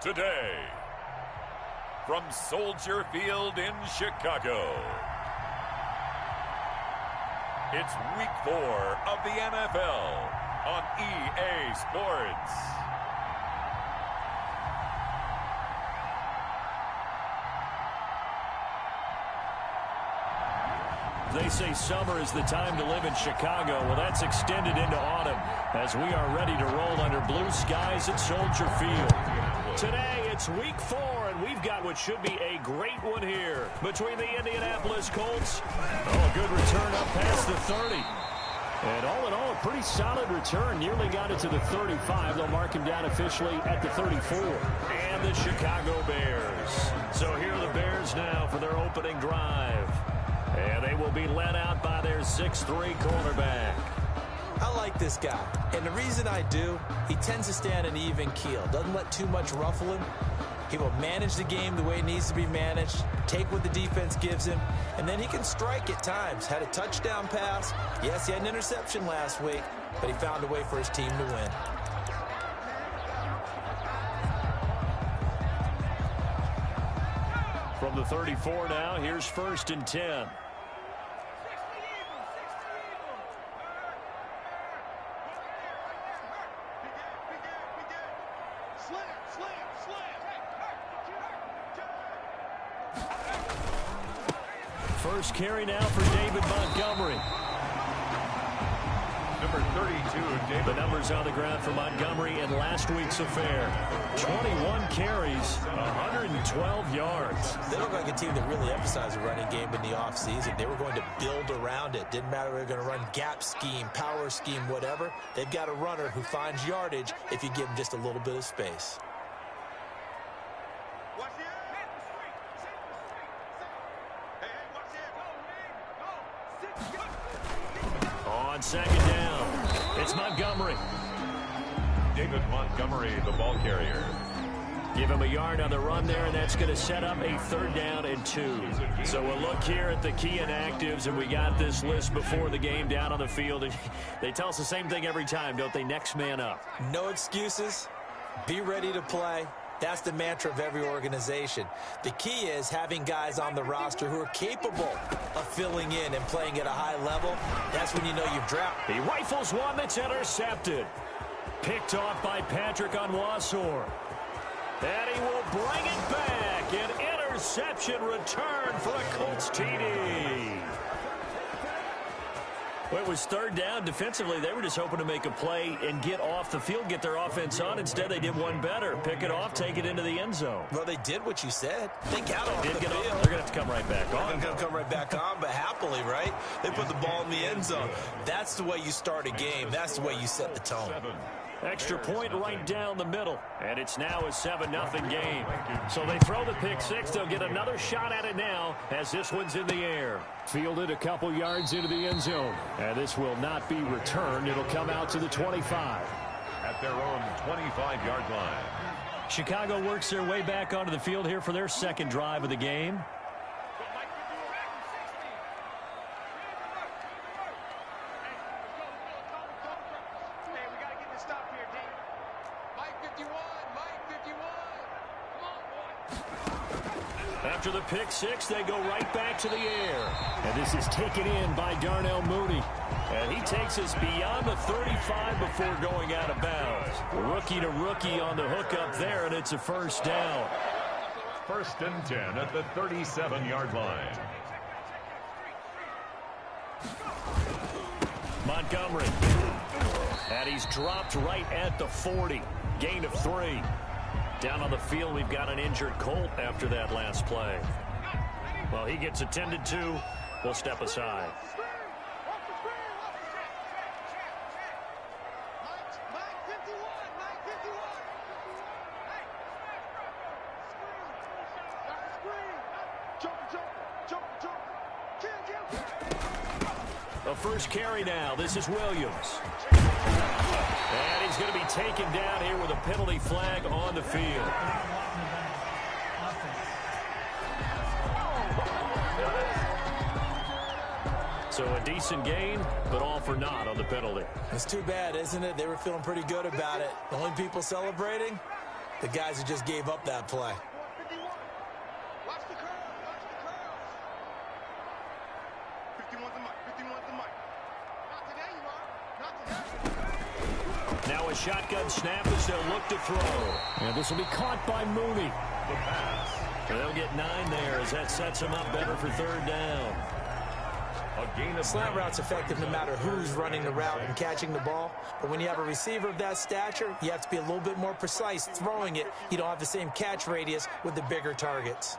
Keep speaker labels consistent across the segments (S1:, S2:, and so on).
S1: Today, from Soldier Field in Chicago, it's Week 4 of the NFL on EA Sports.
S2: They say summer is the time to live in Chicago. Well, that's extended into autumn as we are ready to roll under blue skies at Soldier Field. Today, it's Week 4, and we've got what should be a great one here between the Indianapolis Colts. Oh, good return up past the 30. And all in all, a pretty solid return. Nearly got it to the 35. They'll mark him down officially at the 34. And the Chicago Bears. So here are the Bears now for their opening drive. And they will be led out by their 6'3" cornerback.
S3: I like this guy, and the reason I do, he tends to stay on an even keel. Doesn't let too much ruffle him. He will manage the game the way it needs to be managed, take what the defense gives him, and then he can strike at times. Had a touchdown pass. Yes, he had an interception last week, but he found a way for his team to win.
S2: From the 34 now, here's 1st and 10. First carry now for David Montgomery.
S1: Number 32, David.
S2: The numbers on the ground for Montgomery in last week's affair. 21 carries, 112 yards.
S3: They look like a team that really emphasized the running game in the offseason. They were going to build around it. Didn't matter if they were going to run gap scheme, power scheme, whatever. They've got a runner who finds yardage if you give him just a little bit of space.
S2: On 2nd down, it's Montgomery.
S1: David Montgomery, the ball carrier.
S2: Give him a yard on the run there, and that's going to set up a 3rd down and 2. So we'll look here at the key inactives, and we got this list before the game down on the field. They tell us the same thing every time, don't they? Next man up.
S3: No excuses. Be ready to play. That's the mantra of every organization. The key is having guys on the roster who are capable of filling in and playing at a high level. That's when you know you've dropped.
S2: He rifles one that's intercepted. Picked off by Patrick Onwuasor. And he will bring it back. An interception return for a Colts TD. Well, it was 3rd down. Defensively, they were just hoping to make a play and get off the field, get their offense on. Instead, they did one better. Pick it off, take it into the end zone.
S3: Well, they did what you said. They got off the field.
S2: They're going to have to come right back on.
S3: They're going to come right back on, but happily, right? They put the ball in the end zone. That's the way you start a game. That's the way you set the tone.
S2: Extra point right down the middle. And it's now a 7-0 game. So they throw the pick 6. They'll get another shot at it now as this one's in the air. Fielded a couple yards into the end zone. And this will not be returned. It'll come out to the 25.
S1: At their own 25-yard line.
S2: Chicago works their way back onto the field here for their 2nd drive of the game. After the pick 6, they go right back to the air. And this is taken in by Darnell Mooney. And he takes us beyond the 35 before going out of bounds. Rookie to rookie on the hookup there, and it's a 1st down.
S1: 1st and 10 at the 37-yard line.
S2: Montgomery. And he's dropped right at the 40. Gain of 3. Down on the field, we've got an injured Colt after that last play. Well, he gets attended to. We'll step aside. A first carry now. This is Williams. And he's going to be taken down here with a penalty flag on the field. So a decent gain, but all for naught on the penalty.
S3: It's too bad, isn't it? They were feeling pretty good about it. The only people celebrating, The guys who just gave up that play.
S4: Watch the curl. Watch the curls. 51's the mic. 51's the mic. Not today, you are. Not today.
S2: Now a shotgun snap as they'll look to throw. And this will be caught by Mooney.
S1: The pass.
S2: They'll get 9 there as that sets them up better for third down.
S1: A gain of
S3: Slant route's effective no matter who's running the route and catching the ball. But when you have a receiver of that stature, you have to be a little bit more precise throwing it. You don't have the same catch radius with the bigger targets.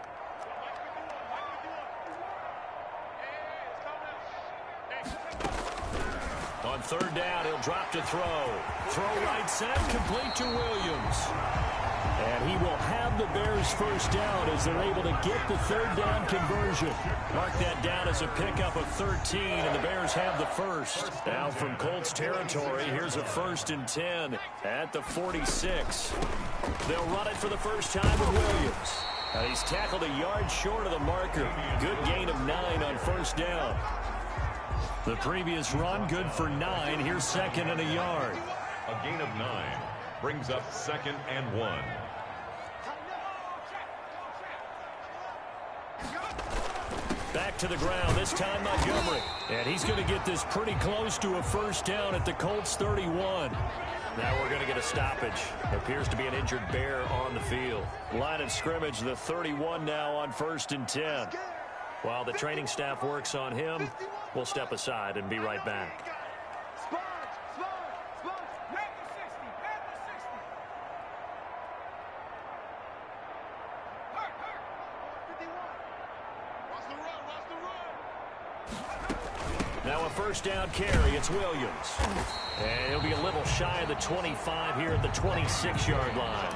S2: On third down, he'll drop to throw. Throw right side, complete to Williams. And he will have the Bears first down as they're able to get the third down conversion. Mark that down as a pickup of 13, and the Bears have the first. Down from Colts territory, here's a 1st and 10 at the 46. They'll run it for the first time with Williams. And he's tackled a yard short of the marker. Good gain of 9 on first down. The previous run, good for 9. Here's 2nd and a yard.
S1: A gain of 9 brings up 2nd and 1.
S2: Back to the ground, this time Montgomery. And he's going to get this pretty close to a first down at the Colts 31. Now we're going to get a stoppage. Appears to be an injured Bear on the field. Line of scrimmage, the 31 now on 1st and 10. While the training staff works on him, we'll step aside and be right back. Now a first down carry. It's Williams. And he'll be a little shy of the 25 here at the 26-yard line.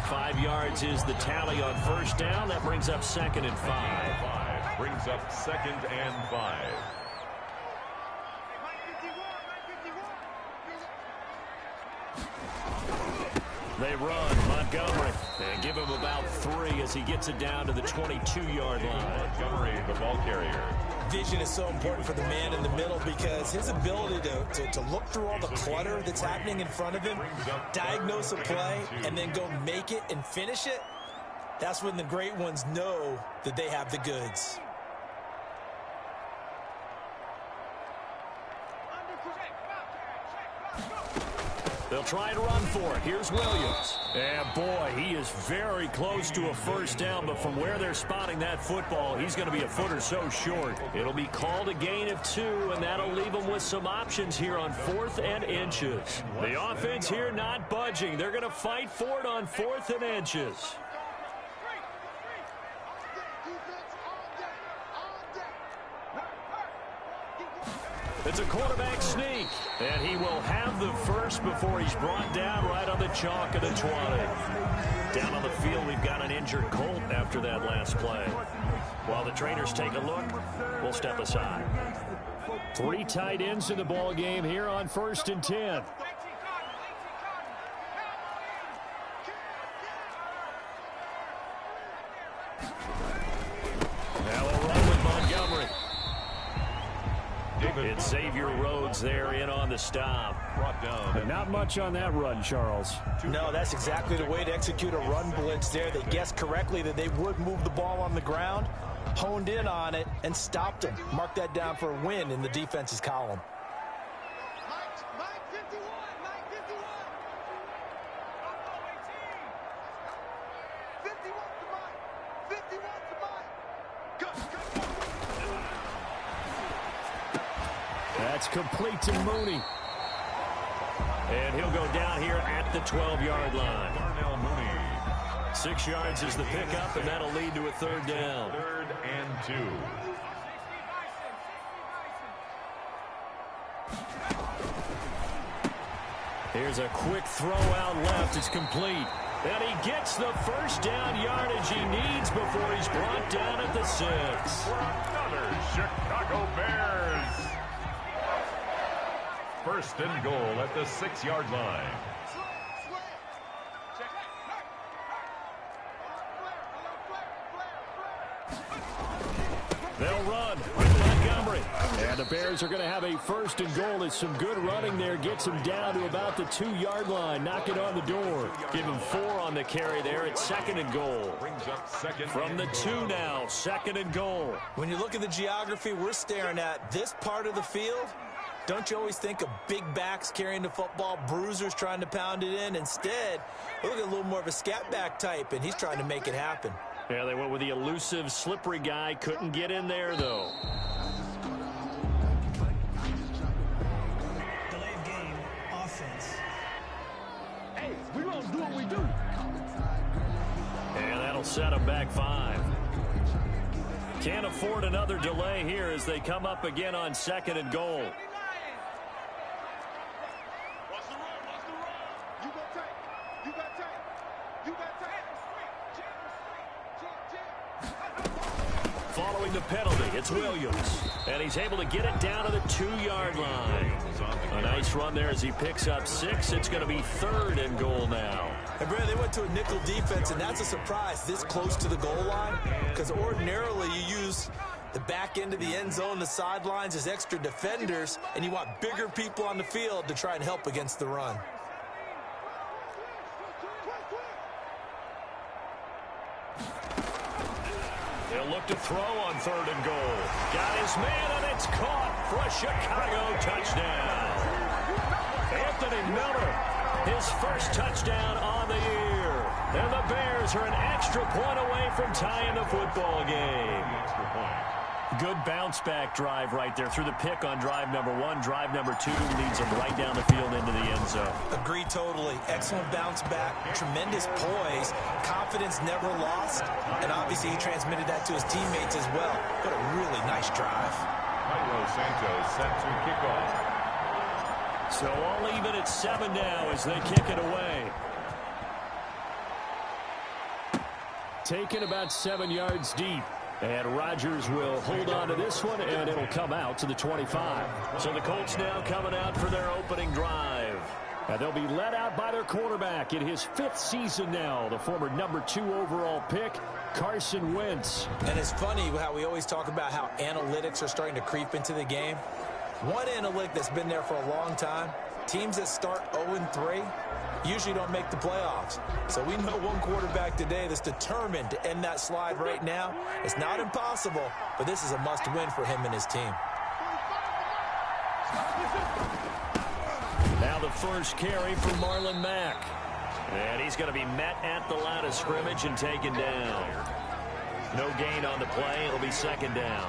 S2: 5 yards is the tally on first down. That brings up 2nd and 5.
S1: Brings up 2nd and 5.
S2: They run Montgomery and give him about 3 as he gets it down to the 22-yard line.
S1: Montgomery, the ball carrier.
S3: Vision is so important for the man in the middle because his ability to look through all the clutter that's happening in front of him, diagnose a play, and then go make it and finish it, that's when the great ones know that they have the goods.
S2: They'll try to run for it. Here's Williams. And boy, he is very close to a first down, but from where they're spotting that football, he's going to be a foot or so short. It'll be called a gain of 2, and that'll leave them with some options here on 4th and inches. The offense here not budging. They're going to fight for it on 4th and inches. It's a quarterback sneak, and he will have the first before he's brought down right on the chalk of the 20. Down on the field, we've got an injured Colt after that last play. While the trainers take a look, we'll step aside. 3 tight ends in the ball game here on 1st and 10. Now a run with Montgomery. It's Xavier Rhodes there in on the stop.
S1: Brought down.
S5: But not much on that run, Charles.
S3: No, that's exactly the way to execute a run blitz there. They guessed correctly that they would move the ball on the ground, honed in on it, and stopped them. Mark that down for a win in the defense's column.
S2: That's complete to Mooney. And he'll go down here at the 12-yard line.
S1: Darnell Mooney.
S2: 6 yards is the pickup, and that'll lead to a third down.
S1: 3rd and 2.
S2: Here's a quick throw out left. It's complete. And he gets the first down yardage he needs before he's brought down at the 6.
S1: For another Chicago Bears. 1st and goal at the 6-yard line.
S2: They'll run with Montgomery. And
S5: And the Bears are going to have a 1st and goal. As some good running there gets him down to about the 2-yard line. Knock it on the door.
S2: Give him 4 on the carry there at 2nd and goal. From the 2 now, 2nd and goal.
S3: When you look at the geography we're staring at, this part of the field, don't you always think of big backs carrying the football, bruisers trying to pound it in? Instead, look at a little more of a scat back type, and he's trying to make it happen.
S2: Yeah, they went with the elusive, slippery guy. Couldn't get in there, though.
S6: Delayed game, offense.
S5: Hey, we're going to do what we do.
S2: And that'll set them back 5. Can't afford another delay here as they come up again on 2nd and goal. Following the penalty, it's Williams. And he's able to get it down to the 2-yard line. A nice run there as he picks up 6. It's going to be 3rd and goal now.
S3: And Brad, they went to a nickel defense, and that's a surprise this close to the goal line, because ordinarily you use the back end of the end zone, the sidelines as extra defenders, and you want bigger people on the field to try and help against the run.
S2: They'll look to throw on 3rd and goal. Got his man, and it's caught for a Chicago touchdown. Anthony Miller, his 1st touchdown on the year. And the Bears are an extra point away from tying the football game. Good bounce-back drive right there through the pick on drive number 1. Drive number 2 leads him right down the field into the end zone.
S3: Agree totally. Excellent bounce back, tremendous poise, confidence never lost, and obviously he transmitted that to his teammates as well. What a really nice drive.
S1: Jairo Santos set to kick off.
S2: So all even at 7 now as they kick it away.
S5: Taken about 7 yards deep. And Rodgers will hold on to this one, and it'll come out to the 25.
S2: So the Colts now coming out for their opening drive.
S5: And they'll be led out by their quarterback in his 5th season now, the former number 2 overall pick, Carson Wentz.
S3: And it's funny how we always talk about how analytics are starting to creep into the game. One analytic that's been there for a long time, teams that start 0-3 usually don't make the playoffs. So we know one quarterback today that's determined to end that slide right now. It's not impossible, but this is a must-win for him and his team.
S2: Now the first carry for Marlon Mack. And he's going to be met at the line of scrimmage and taken down. No gain on the play. It'll be 2nd down.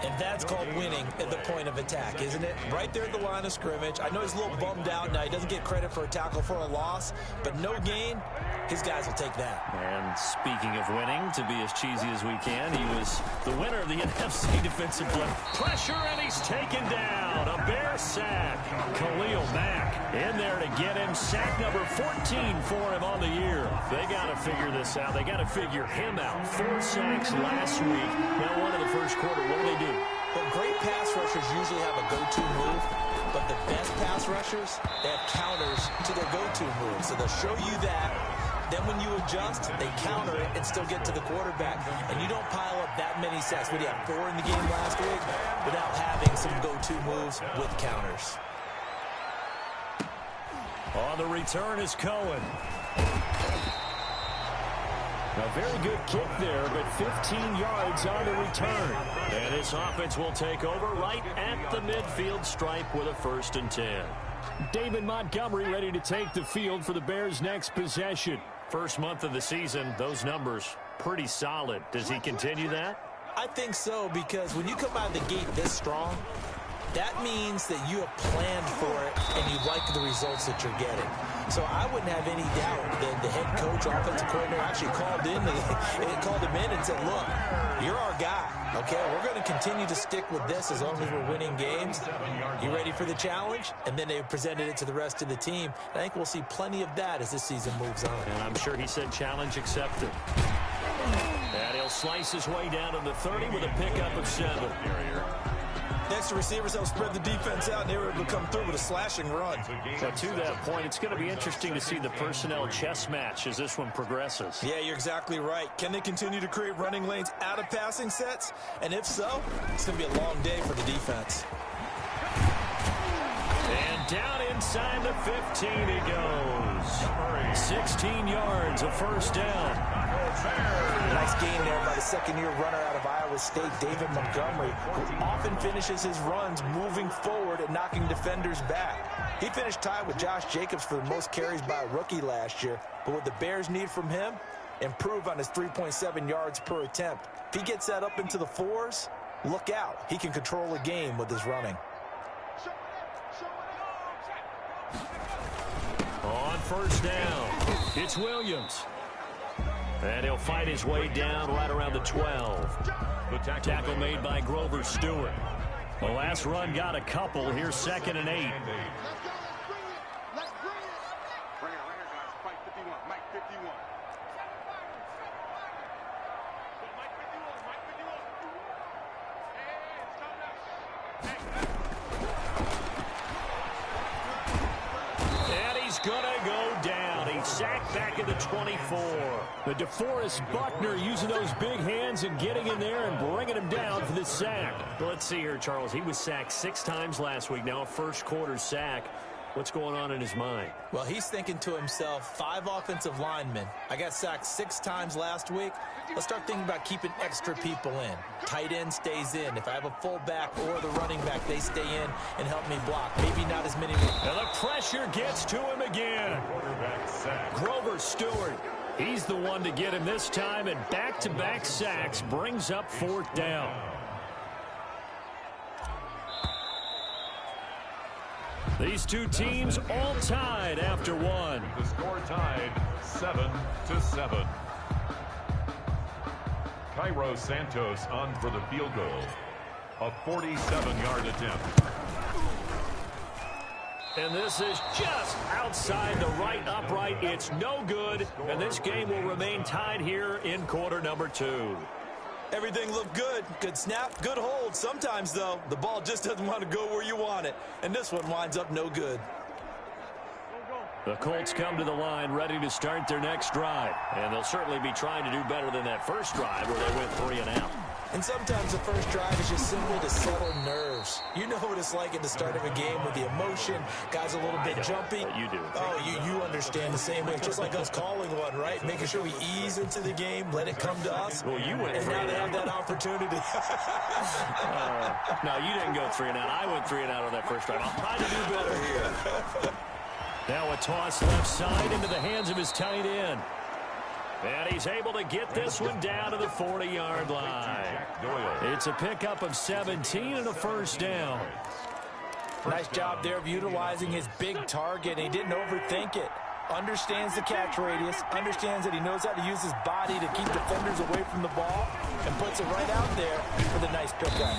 S3: And that's called winning at the point of attack, isn't it? Right there at the line of scrimmage. I know he's a little bummed out now. He doesn't get credit for a tackle for a loss, but no gain, his guys will take that.
S2: And speaking of winning, to be as cheesy as we can, he was the winner of the NFC Defensive Player. Pressure, and he's taken down. A Bear sack. Khalil Mack in there to get him. Sack number 14 for him on the year. They got to figure this out. They got to figure him out. 4 sacks last week. Now one in the first quarter. What do they do?
S3: Well, great pass rushers usually have a go-to move, but the best pass rushers, they have counters to their go-to move. So they'll show you that. Then when you adjust, they counter it and still get to the quarterback. And you don't pile up that many sacks. We had 4 in the game last week without having some go-to moves with counters.
S2: On the return is Cohen.
S5: A very good kick there, but 15 yards on the return.
S2: And this offense will take over right at the midfield stripe with a 1st and 10.
S5: David Montgomery ready to take the field for the Bears' next possession.
S2: First month of the season, those numbers pretty solid. Does he continue that?
S3: I think so, because when you come out of the gate this strong, that means that you have planned for it and you like the results that you're getting. So I wouldn't have any doubt that the head coach, offensive coordinator actually called him in and said, look, you're our guy, okay? We're going to continue to stick with this as long as we're winning games. You ready for the challenge? And then they presented it to the rest of the team. I think we'll see plenty of that as this season moves on.
S2: And I'm sure he said challenge accepted. And he'll slice his way down to the 30 with a pickup of 7.
S3: Next, receivers help spread the defense out, and they were able to come through with a slashing run.
S2: So to that point, it's going to be interesting to see the personnel chess match as this one progresses.
S3: Yeah, you're exactly right. Can they continue to create running lanes out of passing sets? And if so, it's going to be a long day for the defense.
S2: And down inside the 15 he goes. 16 yards, a first down.
S3: Nice gain there by the second-year runner out of Iowa State, David Montgomery, who often finishes his runs moving forward and knocking defenders back. He finished tied with Josh Jacobs for the most carries by a rookie last year, but what the Bears need from him, improve on his 3.7 yards per attempt. If he gets that up into the 4s, look out. He can control a game with his running.
S2: On first down, it's Williams. And he'll fight his way down right around the 12. The tackle made by Grover Stewart. The last run got a couple. Here's 2nd and 8.
S4: Let's go. Let's bring it. Bring it right here, guys. Mike 51. Mike 51. Mike 51. Mike 51. Hey, it's coming up.
S2: And he's going to go down. He's sacked back at the 24. The DeForest Buckner using those big hands and getting in there and bringing him down for the sack. Let's see here, Charles. He was sacked 6 times last week. Now a first-quarter sack. What's going on in his mind?
S3: Well, he's thinking to himself, 5 offensive linemen. I got sacked 6 times last week. Let's start thinking about keeping extra people in. Tight end stays in. If I have a fullback or the running back, they stay in and help me block. Maybe not as many.
S2: And the pressure gets to him again. Grover Stewart. He's the one to get him this time, and back-to-back sacks brings up 4th down. These two teams all tied after one.
S1: The score tied 7-7. Cairo Santos on for the field goal. A 47-yard attempt.
S2: And this is just outside the right upright. It's no good, and this game will remain tied here in quarter number 2.
S3: Everything looked good. Good snap, good hold. Sometimes, though, the ball just doesn't want to go where you want it. And this one winds up no good.
S2: The Colts come to the line ready to start their next drive. And they'll certainly be trying to do better than that first drive where they went 3 and out.
S3: And sometimes the first drive is just simply to settle nerves. You know what it's like at the start of a game with the emotion. Guys a little bit jumpy.
S2: You do.
S3: Oh, you understand the same way. It's just like us calling one, right? Making sure we ease into the game, let it come to us.
S2: Well, you went
S3: and
S2: 3
S3: now
S2: and
S3: they
S2: out.
S3: have that opportunity.
S2: No, you didn't go 3 and out. I went 3 and out on that first drive. I'll try to do better here. Now a toss left side into the hands of his tight end. And he's able to get this one down to the 40-yard line. It's a pickup of 17 and a first down.
S3: Nice job there of utilizing his big target. He didn't overthink it. Understands the catch radius. Understands that he knows how to use his body to keep defenders away from the ball. And puts it right out there for the nice pickup.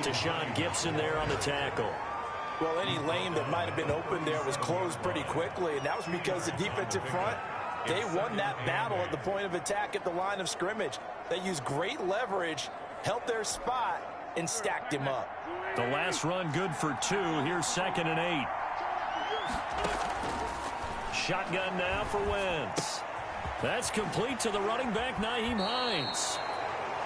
S2: Deshaun Gibson there on the tackle.
S3: Well, any lane that might have been open there was closed pretty quickly, and that was because the defensive front, they won that battle at the point of attack at the line of scrimmage. They used great leverage, held their spot, and stacked him up.
S2: The last run good for 2. Here's 2nd and 8. Shotgun now for Wentz. That's complete to the running back, Nyheim Hines.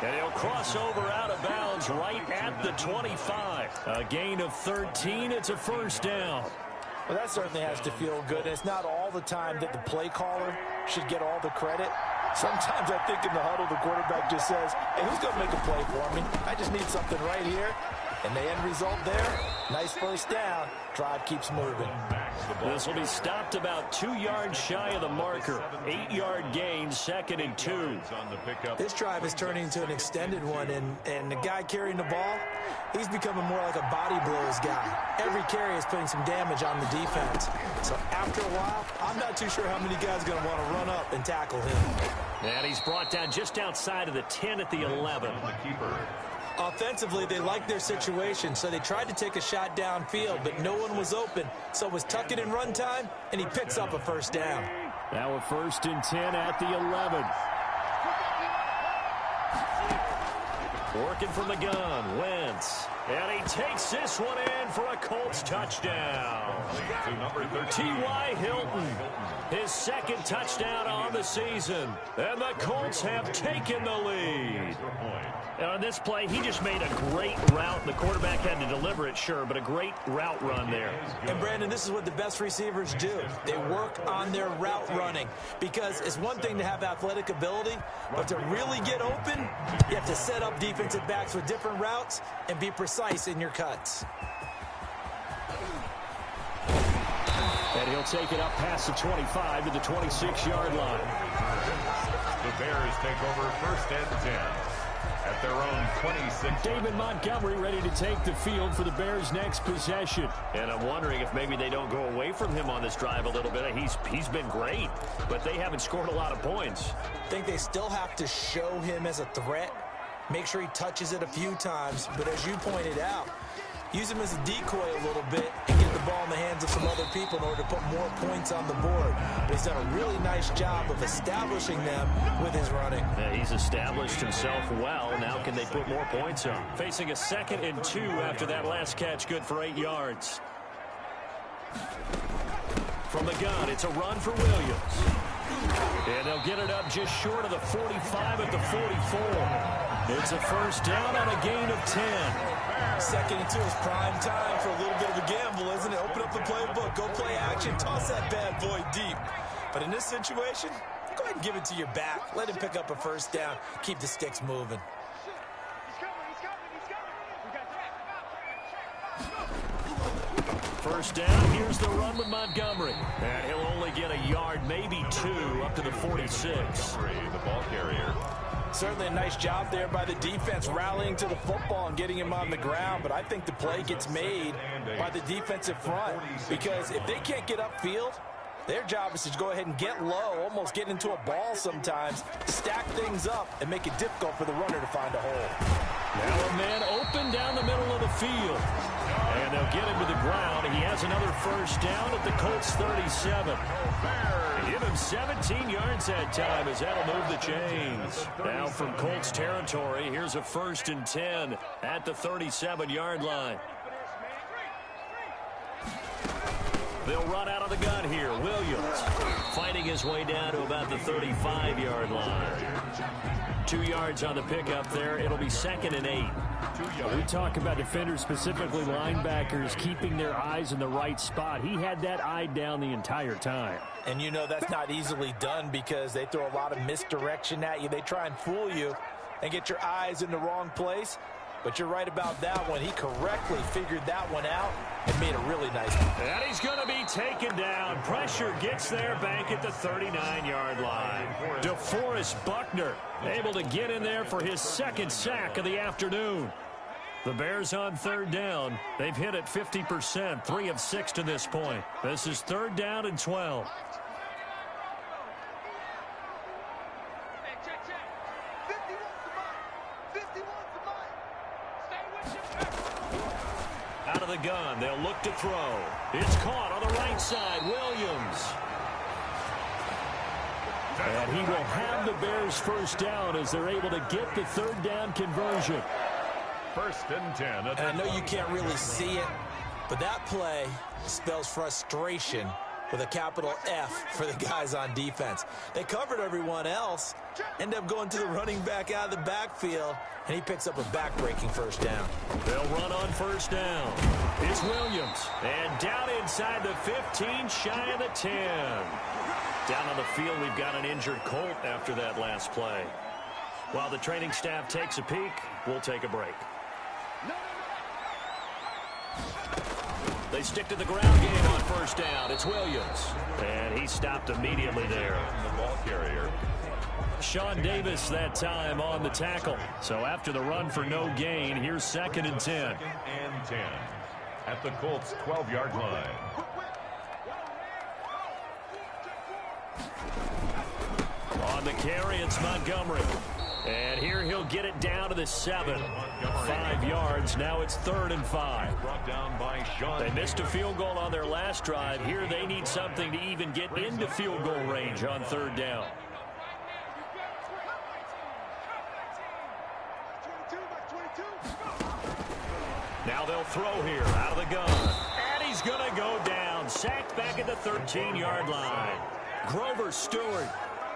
S2: And he'll cross over out of bounds right at the 25. A gain of 13. It's a first down.
S3: Well, that certainly has to feel good. And it's not all the time that the play caller should get all the credit. Sometimes I think in the huddle, the quarterback just says, hey, who's going to make a play for me? I just need something right here. And the end result there, nice first down. Drive keeps moving.
S2: This will be stopped about 2 yards shy of the marker. 8-yard gain, 2nd and 2.
S3: This drive is turning into an extended one, and the guy carrying the ball, he's becoming more like a body blows guy. Every carry is putting some damage on the defense. So after a while, I'm not too sure how many guys are going to want to run up and tackle him.
S2: And he's brought down just outside of the 10 at the 11.
S3: Offensively, they liked their situation, so they tried to take a shot downfield, but no one was open. So it was tuck it in run time, and he picks up a first down.
S2: Now a 1st and 10 at the 11. Working from the gun, Wentz. And he takes this one in for a Colts touchdown. T.Y. Hilton, his second touchdown on the season. And the Colts have taken the lead.
S5: And on this play, he just made a great route. The quarterback had to deliver it, sure, but a great route run there.
S3: And, Brandon, this is what the best receivers do. They work on their route running because it's one thing to have athletic ability, but to really get open, you have to set up defensive backs with different routes and be precise in your cuts.
S5: And he'll take it up past the 25 to the 26-yard line.
S1: The Bears take over first and 10. At their own 26.
S5: David Montgomery ready to take the field for the Bears' next possession.
S2: And I'm wondering if maybe they don't go away from him on this drive a little bit. He's been great, but they haven't scored a lot of points.
S3: I think they still have to show him as a threat, make sure he touches it a few times, but as you pointed out, use him as a decoy a little bit and get the ball in the hands of some other people in order to put more points on the board. But he's done a really nice job of establishing them with his running.
S2: Yeah, he's established himself well. Now can they put more points on?
S5: Facing a 2nd and 2 after that last catch, good for 8 yards. From the gun, it's a run for Williams. And they'll get it up just short of the 45 at the 44. It's a first down on a gain of 10.
S3: 2nd and 2 is prime time for a little bit of a gamble, isn't it? Open up the playbook, go play action, toss that bad boy deep. But in this situation, go ahead and give it to your back. Let him pick up a first down. Keep the sticks moving.
S5: First down, here's the run with Montgomery. And he'll only get a yard, maybe 2, up to the 46.
S1: The ball carrier.
S3: Certainly a nice job there by the defense rallying to the football and getting him on the ground, but I think the play gets made by the defensive front because if they can't get upfield, their job is to go ahead and get low, almost get into a ball sometimes, stack things up, and make it difficult for the runner to find a hole.
S5: Now a man open down the middle of the field. And they'll get him to the ground. He has another first down at the Colts 37. Give him 17 yards that time as that'll move the chains. Now from Colts territory, here's a 1st and 10 at the 37-yard line. They'll run out of the gun here. Williams fighting his way down to about the 35-yard line. 2 yards on the pickup there. It'll be 2nd and 8. We talk about defenders, specifically linebackers, keeping their eyes in the right spot. He had that eye down the entire time.
S3: And you know that's not easily done because they throw a lot of misdirection at you. They try and fool you and get your eyes in the wrong place. But you're right about that one. He correctly figured that one out and made a really nice one.
S5: And he's going to be taken down. Pressure gets there back at the 39-yard line. DeForest Buckner able to get in there for his 2nd sack of the afternoon. The Bears on 3rd down. They've hit it 50%, 3 of 6 to this point. This is 3rd down and 12. Out of the gun, they'll look to throw. It's caught on the right side, Williams. And he will have the Bears first down as they're able to get the 3rd down conversion.
S1: 1st and 10.
S3: And I know you can't really see it, but that play spells frustration with a capital F for the guys on defense. They covered everyone else, end up going to the running back out of the backfield, and he picks up a back-breaking first down.
S5: They'll run on first down. It's Williams. And down inside the 15, shy of the 10. Down on the field, we've got an injured Colt after that last play. While the training staff takes a peek, we'll take a break. They stick to the ground game on first down. It's Williams. And he stopped immediately there.
S1: The ball carrier.
S5: Sean Davis that time on the tackle. So after the run for no gain, here's 2nd and 10.
S1: 2nd and 10 at the Colts 12-yard line.
S5: On the carry, it's Montgomery. And here he'll get it down to the 7. 5 yards. Now it's 3rd and 5.
S1: Brought down by Sean.
S5: They missed a field goal on their last drive. Here they need something to even get into field goal range on 3rd down.
S2: throw here out of the gun. And he's going to go down. Sacked back at the 13-yard line. Grover Stewart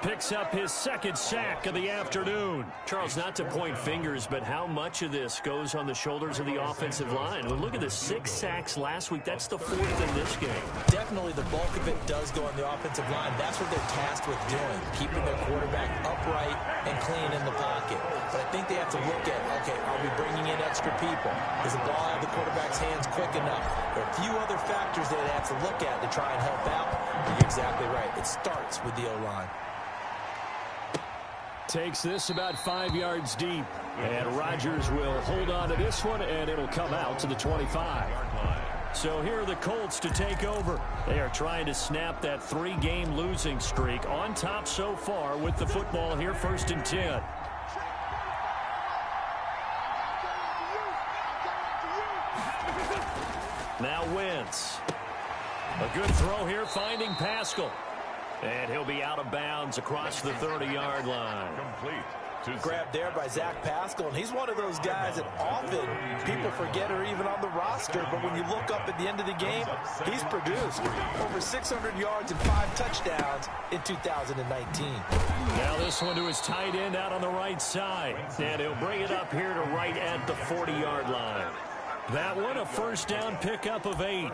S2: picks up his second sack of the afternoon.
S5: Charles, not to point fingers, but how much of this goes on the shoulders of the offensive line? Well, look at the 6 sacks last week. That's the 4th in this game.
S3: Definitely the bulk of it does go on the offensive line. That's what they're tasked with doing, keeping their quarterback upright and clean in the pocket. But I think they have to look at, okay, are we bringing in extra people? Does the ball have the quarterback's hands quick enough? There are a few other factors that they have to look at to try and help out. You're exactly right. It starts with the O-line.
S2: Takes this about 5 yards deep. And Rodgers will hold on to this one, and it'll come out to the 25. So here are the Colts to take over. They are trying to snap that 3-game losing streak. On top so far with the football here, 1st and 10. Now Wentz. A good throw here, finding Pascal. And he'll be out of bounds across the 30-yard line.
S1: Complete.
S3: Grabbed there by Zach Pascal, and he's one of those guys that often people forget are even on the roster, but when you look up at the end of the game, he's produced over 600 yards and 5 touchdowns in 2019.
S2: Now this one to his tight end out on the right side, and he'll bring it up here to right at the 40-yard line. That one a first down pickup of 8.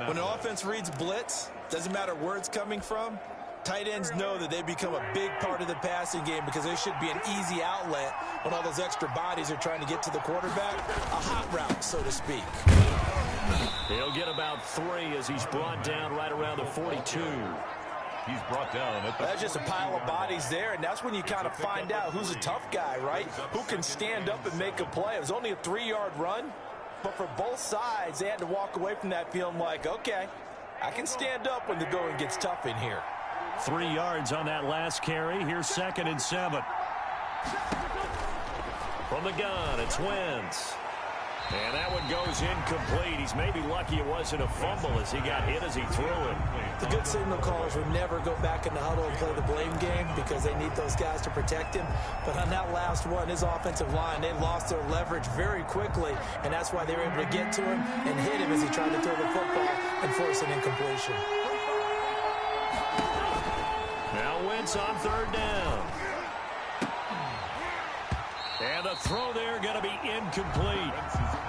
S3: When an offense reads blitz, doesn't matter where it's coming from, tight ends know that they become a big part of the passing game because they should be an easy outlet when all those extra bodies are trying to get to the quarterback. A hot route, so to speak.
S2: He'll get about 3 as he's brought down right around the 42.
S1: He's brought down.
S3: That's just a pile of bodies there, and that's when you kind of find out who's a tough guy, right? Who can stand up and make a play. It was only a 3-yard run, but for both sides, they had to walk away from that feeling like, okay, I can stand up when the going gets tough in here.
S2: 3 yards on that last carry. Here's 2nd and 7. From the gun, it's Wentz. And that one goes incomplete. He's maybe lucky it wasn't a fumble as he got hit as he threw it.
S3: The good signal callers would never go back in the huddle and play the blame game because they need those guys to protect him. But on that last one, his offensive line, they lost their leverage very quickly, and that's why they were able to get to him and hit him as he tried to throw the football and force an incompletion.
S2: Now Wentz on 3rd down. And the throw there going to be incomplete.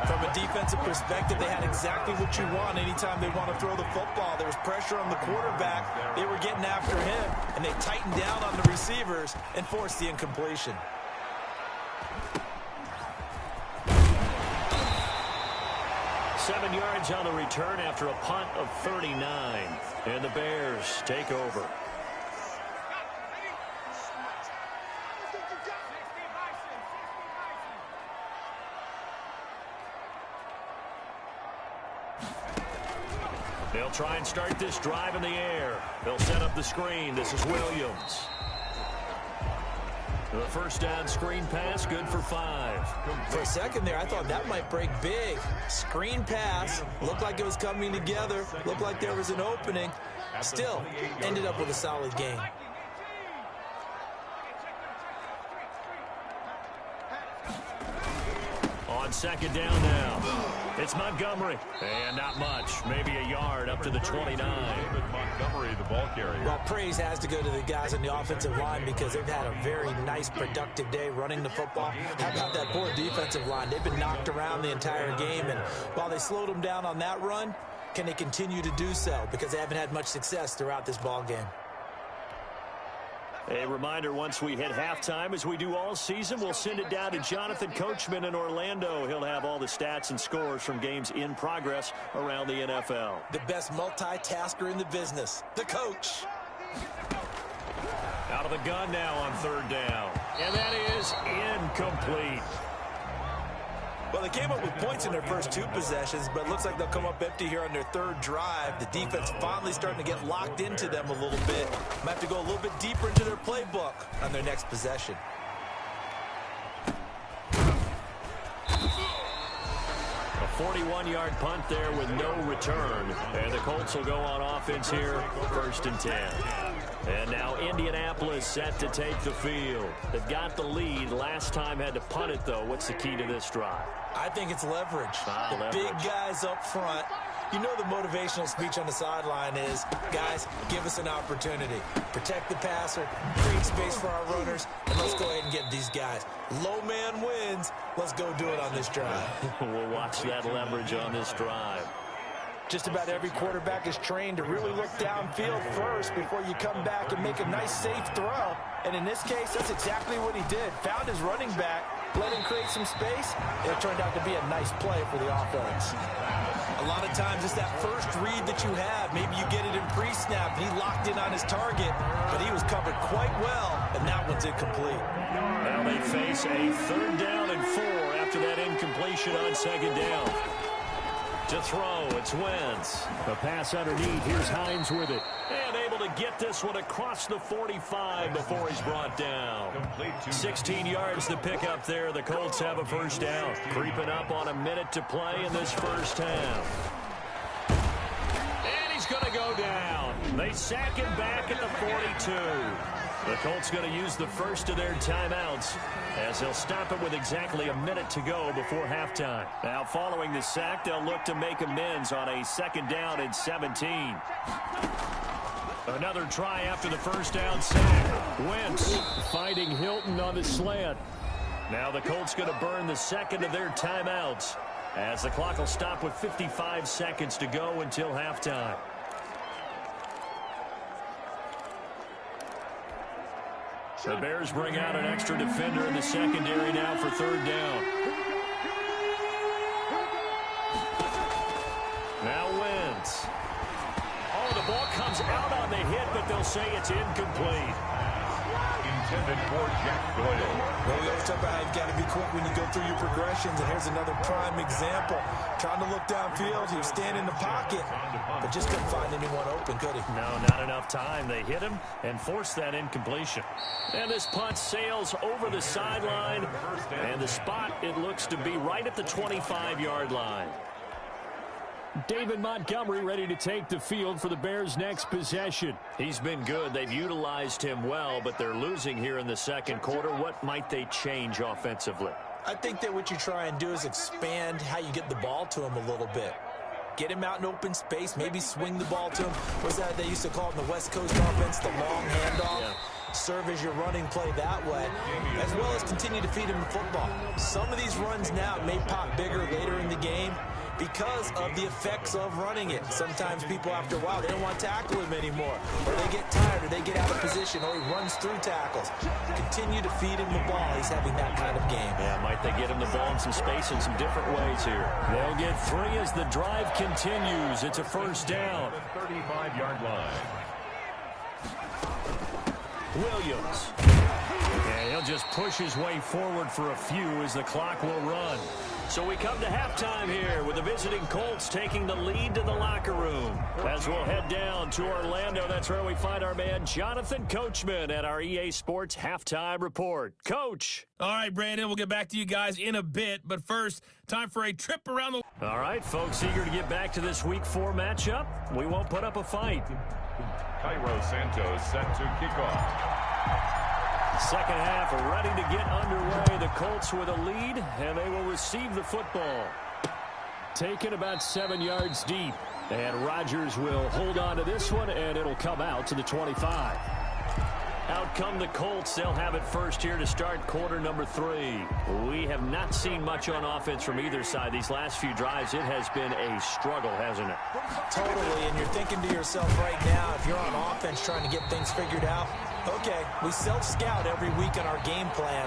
S3: From a defensive perspective, they had exactly what you want anytime they want to throw the football. There was pressure on the quarterback. They were getting after him, and they tightened down on the receivers and forced the incompletion.
S2: Seven yards on the return after a punt of 39. And the Bears take over. They'll try and start this drive in the air. They'll set up the screen. This is Williams. The first down screen pass, good for 5.
S3: For a second there, I thought that might break big. Screen pass, looked like it was coming together, looked like there was an opening. Still, ended up with a solid game.
S2: On 2nd down now. It's Montgomery. And not much. Maybe a yard up to the 29.
S1: Montgomery, the ball carrier.
S3: Well, praise has to go to the guys on the offensive line because they've had a very nice, productive day running the football. How about that poor defensive line? They've been knocked around the entire game, and while they slowed them down on that run, can they continue to do so? Because they haven't had much success throughout this ball game.
S2: A reminder, once we hit halftime, as we do all season, we'll send it down to Jonathan Coachman in Orlando. He'll have all the stats and scores from games in progress around the NFL.
S3: The best multitasker in the business, the coach.
S2: Out of the gun now on 3rd down. And that is incomplete.
S3: Well, they came up with points in their first 2 possessions, but it looks like they'll come up empty here on their 3rd drive. The defense finally starting to get locked into them a little bit. Might have to go a little bit deeper into their playbook on their next possession.
S2: A
S5: 41-yard punt there with no return. And the Colts will go on offense here, 1st and 10. And now Indianapolis set to take the field. They've got the lead. Last time had to punt it, though. What's the key to this drive?
S3: I think it's leverage.
S5: Leverage.
S3: Big guys up front. You know the motivational speech on the sideline is, guys, give us an opportunity. Protect the passer, create space for our runners, and let's go ahead and get these guys. Low man wins. Let's go do it on this drive.
S5: We'll watch that leverage on this drive.
S3: Just about every quarterback is trained to really look downfield first before you come back and make a nice, safe throw. And in this case, that's exactly what he did. Found his running back, let him create some space, and it turned out to be a nice play for the offense. A lot of times it's that first read that you have. Maybe you get it in pre-snap, and he locked in on his target, but he was covered quite well, and that one's incomplete.
S5: Now they face a 3rd down and 4 after that incompletion on 2nd down. To throw, it's Wentz.
S2: The pass underneath. Here's Hines with it.
S5: And able to get this one across the 45 before he's brought down. 16 yards to pick up there. The Colts have a 1st down. Creeping up on a minute to play in this 1st half. And he's going to go down. They sack him back at the 42. The Colts going to use the first of their timeouts as they'll stop it with exactly a minute to go before halftime. Now, following the sack, they'll look to make amends on a 2nd down and 17. Another try after the 1st down sack. Wentz
S2: Fighting Hilton on the slant.
S5: Now the Colts going to burn the 2nd of their timeouts as the clock will stop with 55 seconds to go until halftime. The Bears bring out an extra defender in the secondary now for 3rd down. Now Wentz. Oh, the ball comes out on the hit, but they'll say it's incomplete.
S1: Intended for Jack Doyle.
S3: Well, we always talk about how you've got to be quick when you go through your progressions, and here's another prime example. Trying to look downfield, he was standing in the pocket, but just couldn't find anyone open, could he?
S5: No, not enough time. They hit him and forced that incompletion. And this punt sails over the sideline, and the spot, it looks to be right at the 25-yard line.
S2: David Montgomery ready to take the field for the Bears' next possession.
S5: He's been good. They've utilized him well, but they're losing here in the 2nd quarter. What might they change offensively?
S3: I think that what you try and do is expand how you get the ball to him a little bit. Get him out in open space, maybe swing the ball to him. What's that they used to call it in the West Coast offense, the long handoff? Yeah. Serve as your running play that way, as well as continue to feed him the football. Some of these runs now may pop bigger later in the game because of the effects of running it. Sometimes people, after a while, they don't want to tackle him anymore, or they get tired, or they get out of position, or he runs through tackles. Continue to feed him the ball. He's having that kind of game.
S5: Yeah, might they get him the ball in some space in some different ways here.
S2: They'll get 3 as the drive continues. It's a 1st down.
S1: 35-yard line.
S5: Williams.
S2: And he'll just push his way forward for a few as the clock will run.
S5: So we come to halftime here with the visiting Colts taking the lead to the locker room. As we'll head down to Orlando, that's where we find our man Jonathan Coachman at our EA Sports Halftime Report. Coach.
S7: All right, Brandon, we'll get back to you guys in a bit. But first, time for a trip around the...
S5: All right, folks, eager to get back to this Week 4 matchup. We won't put up a fight.
S1: Cairo Santos set to kick off.
S5: Second half ready to get underway. The Colts with a lead, and they will receive the football.
S2: Taken about 7 yards deep. And Rodgers will hold on to this one, and it'll come out to the 25.
S5: Out come the Colts. They'll have it first here to start quarter number 3. We have not seen much on offense from either side. These last few drives, it has been a struggle, hasn't it?
S3: Totally, and you're thinking to yourself right now, if you're on offense trying to get things figured out, okay, we self-scout every week on our game plan.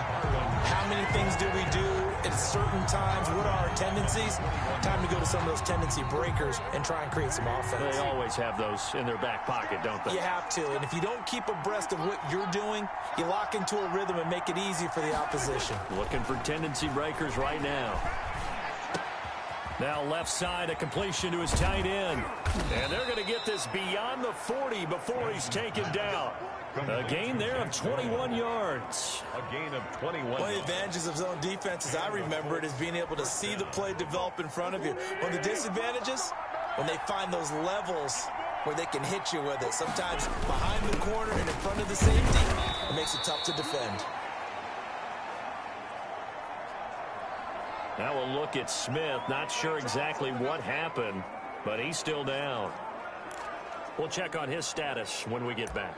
S3: How many things do we do at certain times? What are our tendencies? Time to go to some of those tendency breakers and try and create some offense.
S5: They always have those in their back pocket, don't they?
S3: You have to, and if you don't keep abreast of what you're doing, you lock into a rhythm and make it easy for the opposition.
S5: Looking for tendency breakers right now.
S2: Now left side, a completion to his tight end. And they're going to get this beyond the 40 before he's taken down. A gain there of 21 yards.
S1: A gain of 21.
S3: One of the advantages of zone defense, as I remember it, is being able to see the play develop in front of you. One of the disadvantages, when they find those levels where they can hit you with it. Sometimes behind the corner and in front of the safety, it makes it tough to defend.
S2: Now we'll look at Smith. Not sure exactly what happened, but he's still down. We'll check on his status when we get back.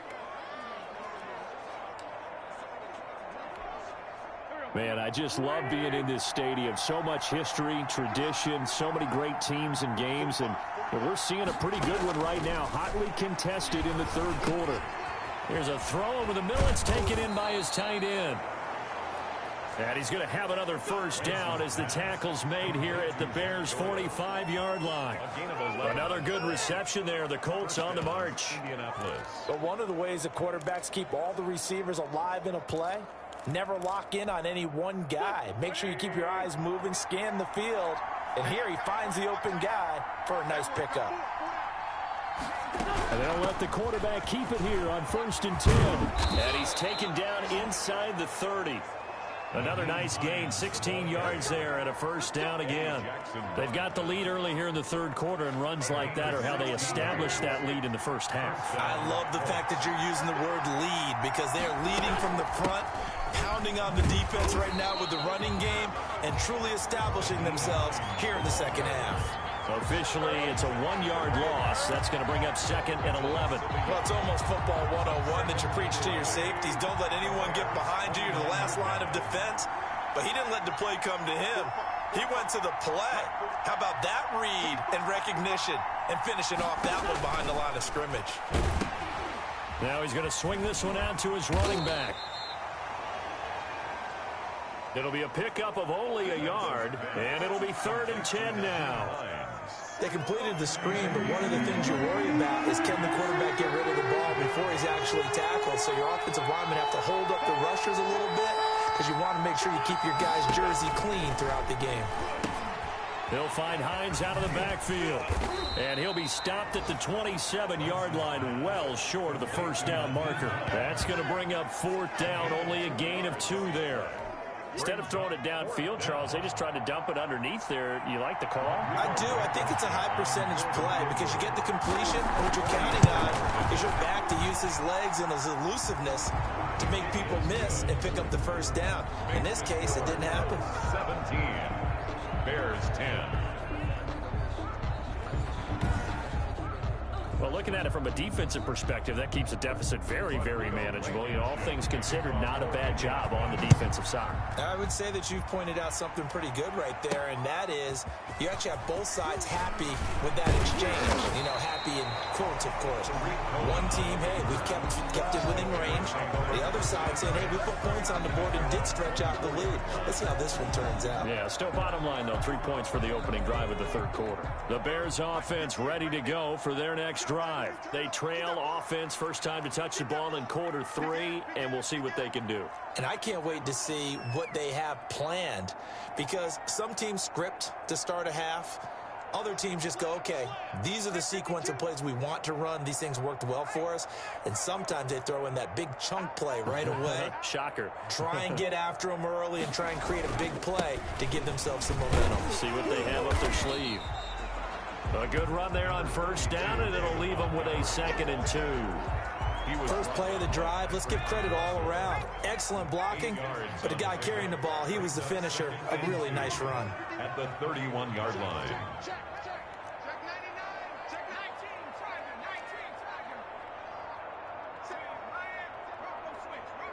S2: Man, I just love being in this stadium. So much history, tradition, so many great teams and games, and we're seeing a pretty good one right now. Hotly contested in the third quarter. Here's a throw over the middle. It's taken in by his tight end. And he's going to have another first down as the tackle's made here at the Bears' 45-yard line. Another good reception there. The Colts on the march.
S3: But one of the ways the quarterbacks keep all the receivers alive in a play, never lock in on any one guy. Make sure you keep your eyes moving, scan the field. And here he finds the open guy for a nice pickup.
S2: And they'll let the quarterback keep it here on 1st and 10. And he's taken down inside the 30. Another nice gain, 16 yards there and a first down again. They've got the lead early here in the third quarter, and runs like that are how they establish that lead in the first half.
S3: I love the fact that you're using the word lead because they're leading from the front, pounding on the defense right now with the running game, and truly establishing themselves here in the second half.
S2: Officially, it's a 1-yard loss. That's going to bring up 2nd and 11.
S3: Well, it's almost football 101 that you preach to your safeties. Don't let anyone get behind you. You're the last line of defense. But he didn't let the play come to him. He went to the play. How about that read and recognition and finishing off that one behind the line of scrimmage?
S2: Now he's going to swing this one out to his running back. It'll be a pickup of only a yard, and it'll be 3rd and 10 now.
S3: They completed the screen, but one of the things you worry about is can the quarterback get rid of the ball before he's actually tackled. So your offensive linemen have to hold up the rushers a little bit because you want to make sure you keep your guy's jersey clean throughout the game.
S2: He'll find Hines out of the backfield, and he'll be stopped at the 27-yard line, well short of the first down marker. That's going to bring up 4th down, only a gain of 2 there. Instead of throwing it downfield, Charles, they just tried to dump it underneath there. You like the call?
S3: I do. I think it's a high-percentage play because you get the completion, and what you're counting on is your back to use his legs and his elusiveness to make people miss and pick up the first down. In this case, it didn't happen.
S1: 17. Bears 10.
S2: Well, looking at it from a defensive perspective, that keeps the deficit very, very manageable. You know, all things considered, not a bad job on the defensive side.
S3: I would say that you've pointed out something pretty good right there, and that is you actually have both sides happy with that exchange. You know, happy in quotes, of course. One team, hey, we've kept it within range. The other side saying, hey, we put points on the board and did stretch out the lead. Let's see how this one turns out.
S2: Yeah, still bottom line, though, 3 points for the opening drive of the third quarter. The Bears offense ready to go for their next drive. They trail offense, first time to touch the ball in quarter 3, and we'll see what they can do.
S3: And I can't wait to see what they have planned because some teams script to start a half. Other teams just go, okay, these are the sequence of plays we want to run. These things worked well for us. And sometimes they throw in that big chunk play right away.
S2: Shocker.
S3: Try and get after them early and try and create a big play to give themselves some momentum.
S2: See what they have up their sleeve. A good run there on first down, and it'll leave them with a 2nd and 2.
S3: First play of the drive, let's give credit all around. Excellent blocking, but the guy carrying the ball, he was the finisher. A really nice run.
S1: At the 31-yard line.
S4: Check 99, check 19, Tiger, 19, Tiger. Say, Miami, roll, switch, go.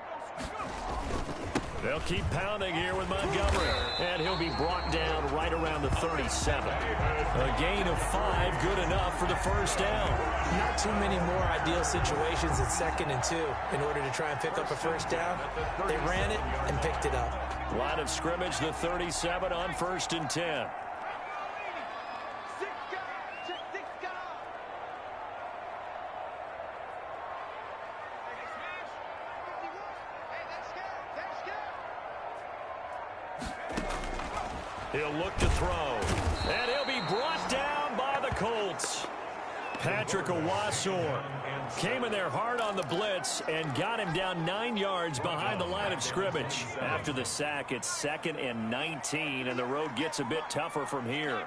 S2: They'll keep pounding here with Montgomery, and he'll be brought down right around the 37. A gain of 5, good enough for the first down.
S3: Not too many more ideal situations at 2nd and 2 in order to try and pick up a first down. They ran it and picked it up.
S2: Line of scrimmage, the 37 on 1st and 10. He'll look to throw. And he'll be brought down by the Colts. Patrick Owasor came in there hard on the blitz and got him down 9 yards behind the line of scrimmage. After the sack, it's 2nd and 19, and the road gets a bit tougher from here.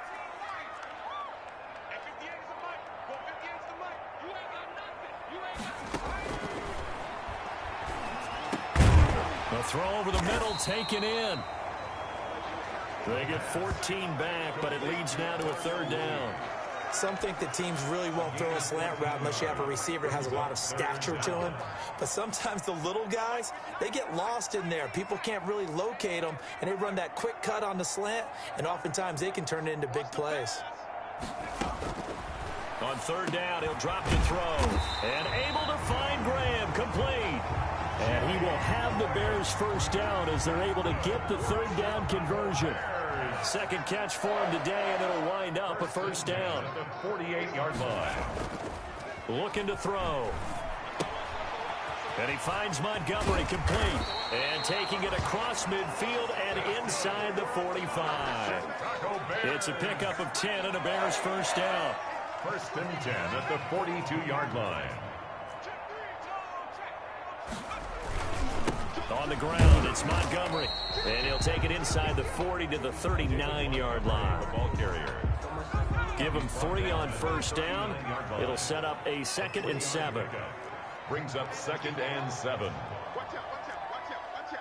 S2: The throw over the middle taken in. They get 14 back, but it leads now to a 3rd down.
S3: Some think that teams really won't throw a slant route unless you have a receiver that has a lot of stature to him. But sometimes the little guys, they get lost in there. People can't really locate them, and they run that quick cut on the slant, and oftentimes they can turn it into big plays.
S2: On 3rd down, he'll drop to throw. And able to find Graham, complete. And he will have the Bears 1st down as they're able to get the 3rd down conversion. 2nd catch for him today, and it'll wind up a 1st down.
S1: At the 48-yard line.
S2: Looking to throw. And he finds Montgomery complete. And taking it across midfield and inside the 45. It's a pickup of 10 and a Bears 1st down.
S1: 1st and 10 at the 42-yard line.
S2: On the ground, it's Montgomery. And he'll take it inside the 40 to the 39-yard line.
S1: The ball carrier.
S2: Give him 3 on 1st down. It'll set up a 2nd and 7.
S1: Brings up 2nd and 7.
S4: Watch out, watch out, watch out, watch out.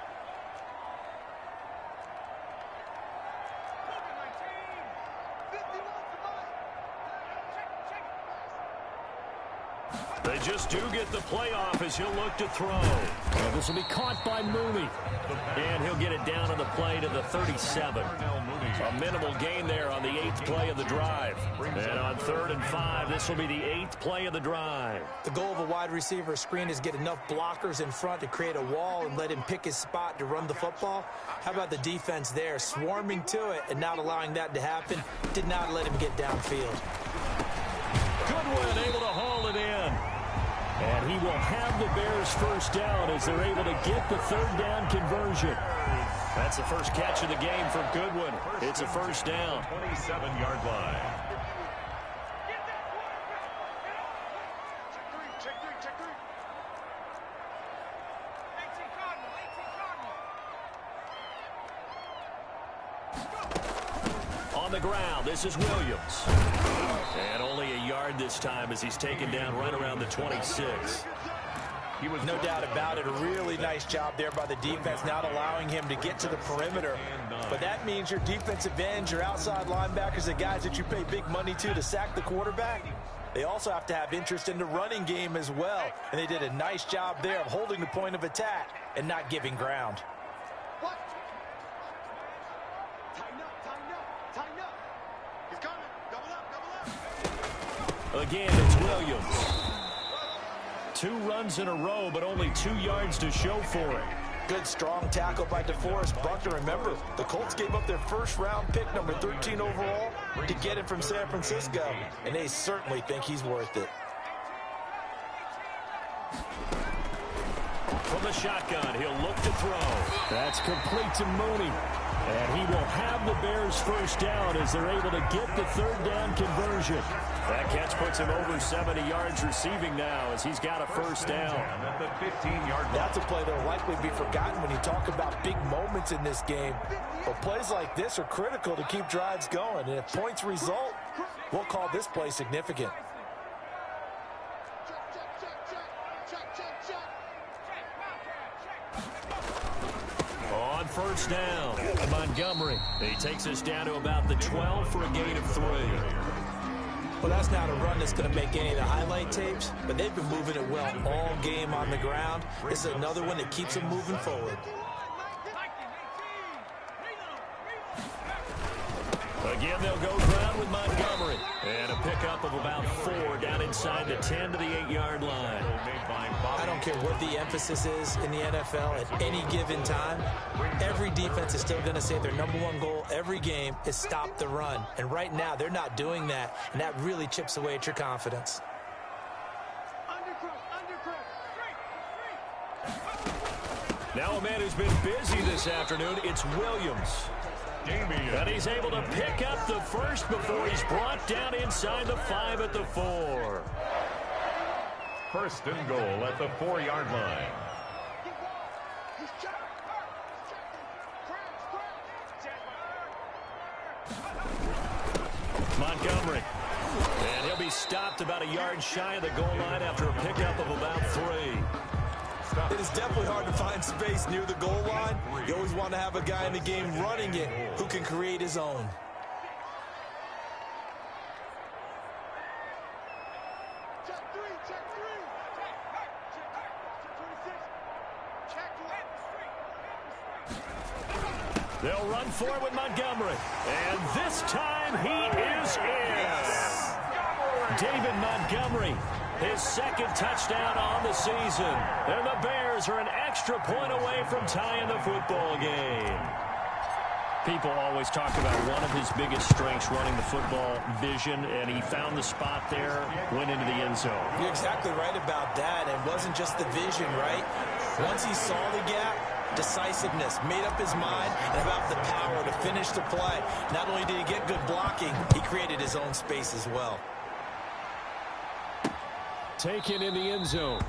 S2: They just do get the playoff as he'll look to throw. Well, this will be caught by Mooney. And he'll get it down on the play to the 37. A minimal gain there on the 8th play of the drive. And on 3rd and 5, this will be the 8th play of the drive.
S3: The goal of a wide receiver screen is get enough blockers in front to create a wall and let him pick his spot to run the football. How about the defense there, swarming to it and not allowing that to happen? Did not let him get downfield.
S2: Goodwin able to haul it in. And he will have the Bears 1st down as they're able to get the 3rd down conversion. That's the first catch of the game for Goodwin. It's a 1st down.
S1: 27-yard line.
S4: Check three. 18 Cardinal.
S2: On the ground, this is Williams. And only a yard this time as he's taken down right around the 26.
S3: No doubt about it. A really nice job there by the defense, not allowing him to get to the perimeter. But that means your defensive ends, your outside linebackers, the guys that you pay big money to sack the quarterback, they also have to have interest in the running game as well. And they did a nice job there of holding the point of attack and not giving ground.
S4: What? Tighten up. He's coming. Double up.
S2: Again, it's Williams. 2 runs in a row, but only 2 yards to show for it.
S3: Good strong tackle by DeForest Buckner. Remember, the Colts gave up their 1st round pick, number 13 overall, to get him from San Francisco, and they certainly think he's worth it.
S2: From the shotgun, he'll look to throw. That's complete to Mooney. And he will have the Bears 1st down as they're able to get the 3rd down conversion. That catch puts him over 70 yards receiving now as he's got a 1st down.
S1: At the 15-yard line.
S3: That's a play that will likely be forgotten when you talk about big moments in this game. But plays like this are critical to keep drives going. And if points result, we'll call this play significant.
S2: On 1st down, Montgomery. He takes us down to about the 12 for a gain of 3.
S3: Well, that's not a run that's going to make any of the highlight tapes, but they've been moving it well all game on the ground. This is another one that keeps them moving forward.
S2: Again, they'll go ground with Montgomery. And a pickup of about 4 down inside the 10 to the 8-yard line.
S3: I don't care what the emphasis is in the NFL at any given time. Every defense is still going to say their #1 goal every game is stop the run. And right now, they're not doing that, and that really chips away at your confidence.
S2: Now a man who's been busy this afternoon, it's Williams. And he's able to pick up the first before he's brought down inside the 5 at the 4.
S1: First and goal at the 4-yard line.
S2: Montgomery. And he'll be stopped about a yard shy of the goal line after a pickup of about 3.
S3: It is definitely hard to find space near the goal line. You always want to have a guy in the game running it who can create his own.
S2: They'll run for it with Montgomery. And this time he is in. David Montgomery, his second touchdown on the season. And the Bears are an extra point away from tying the football game. People always talk about one of his biggest strengths running the football, vision, and he found the spot there, went into the end zone.
S3: You're exactly right about that. It wasn't just the vision, right? Once he saw the gap, decisiveness, made up his mind, and about the power to finish the play. Not only did he get good blocking, he created his own space as well.
S2: Taken in the end zone.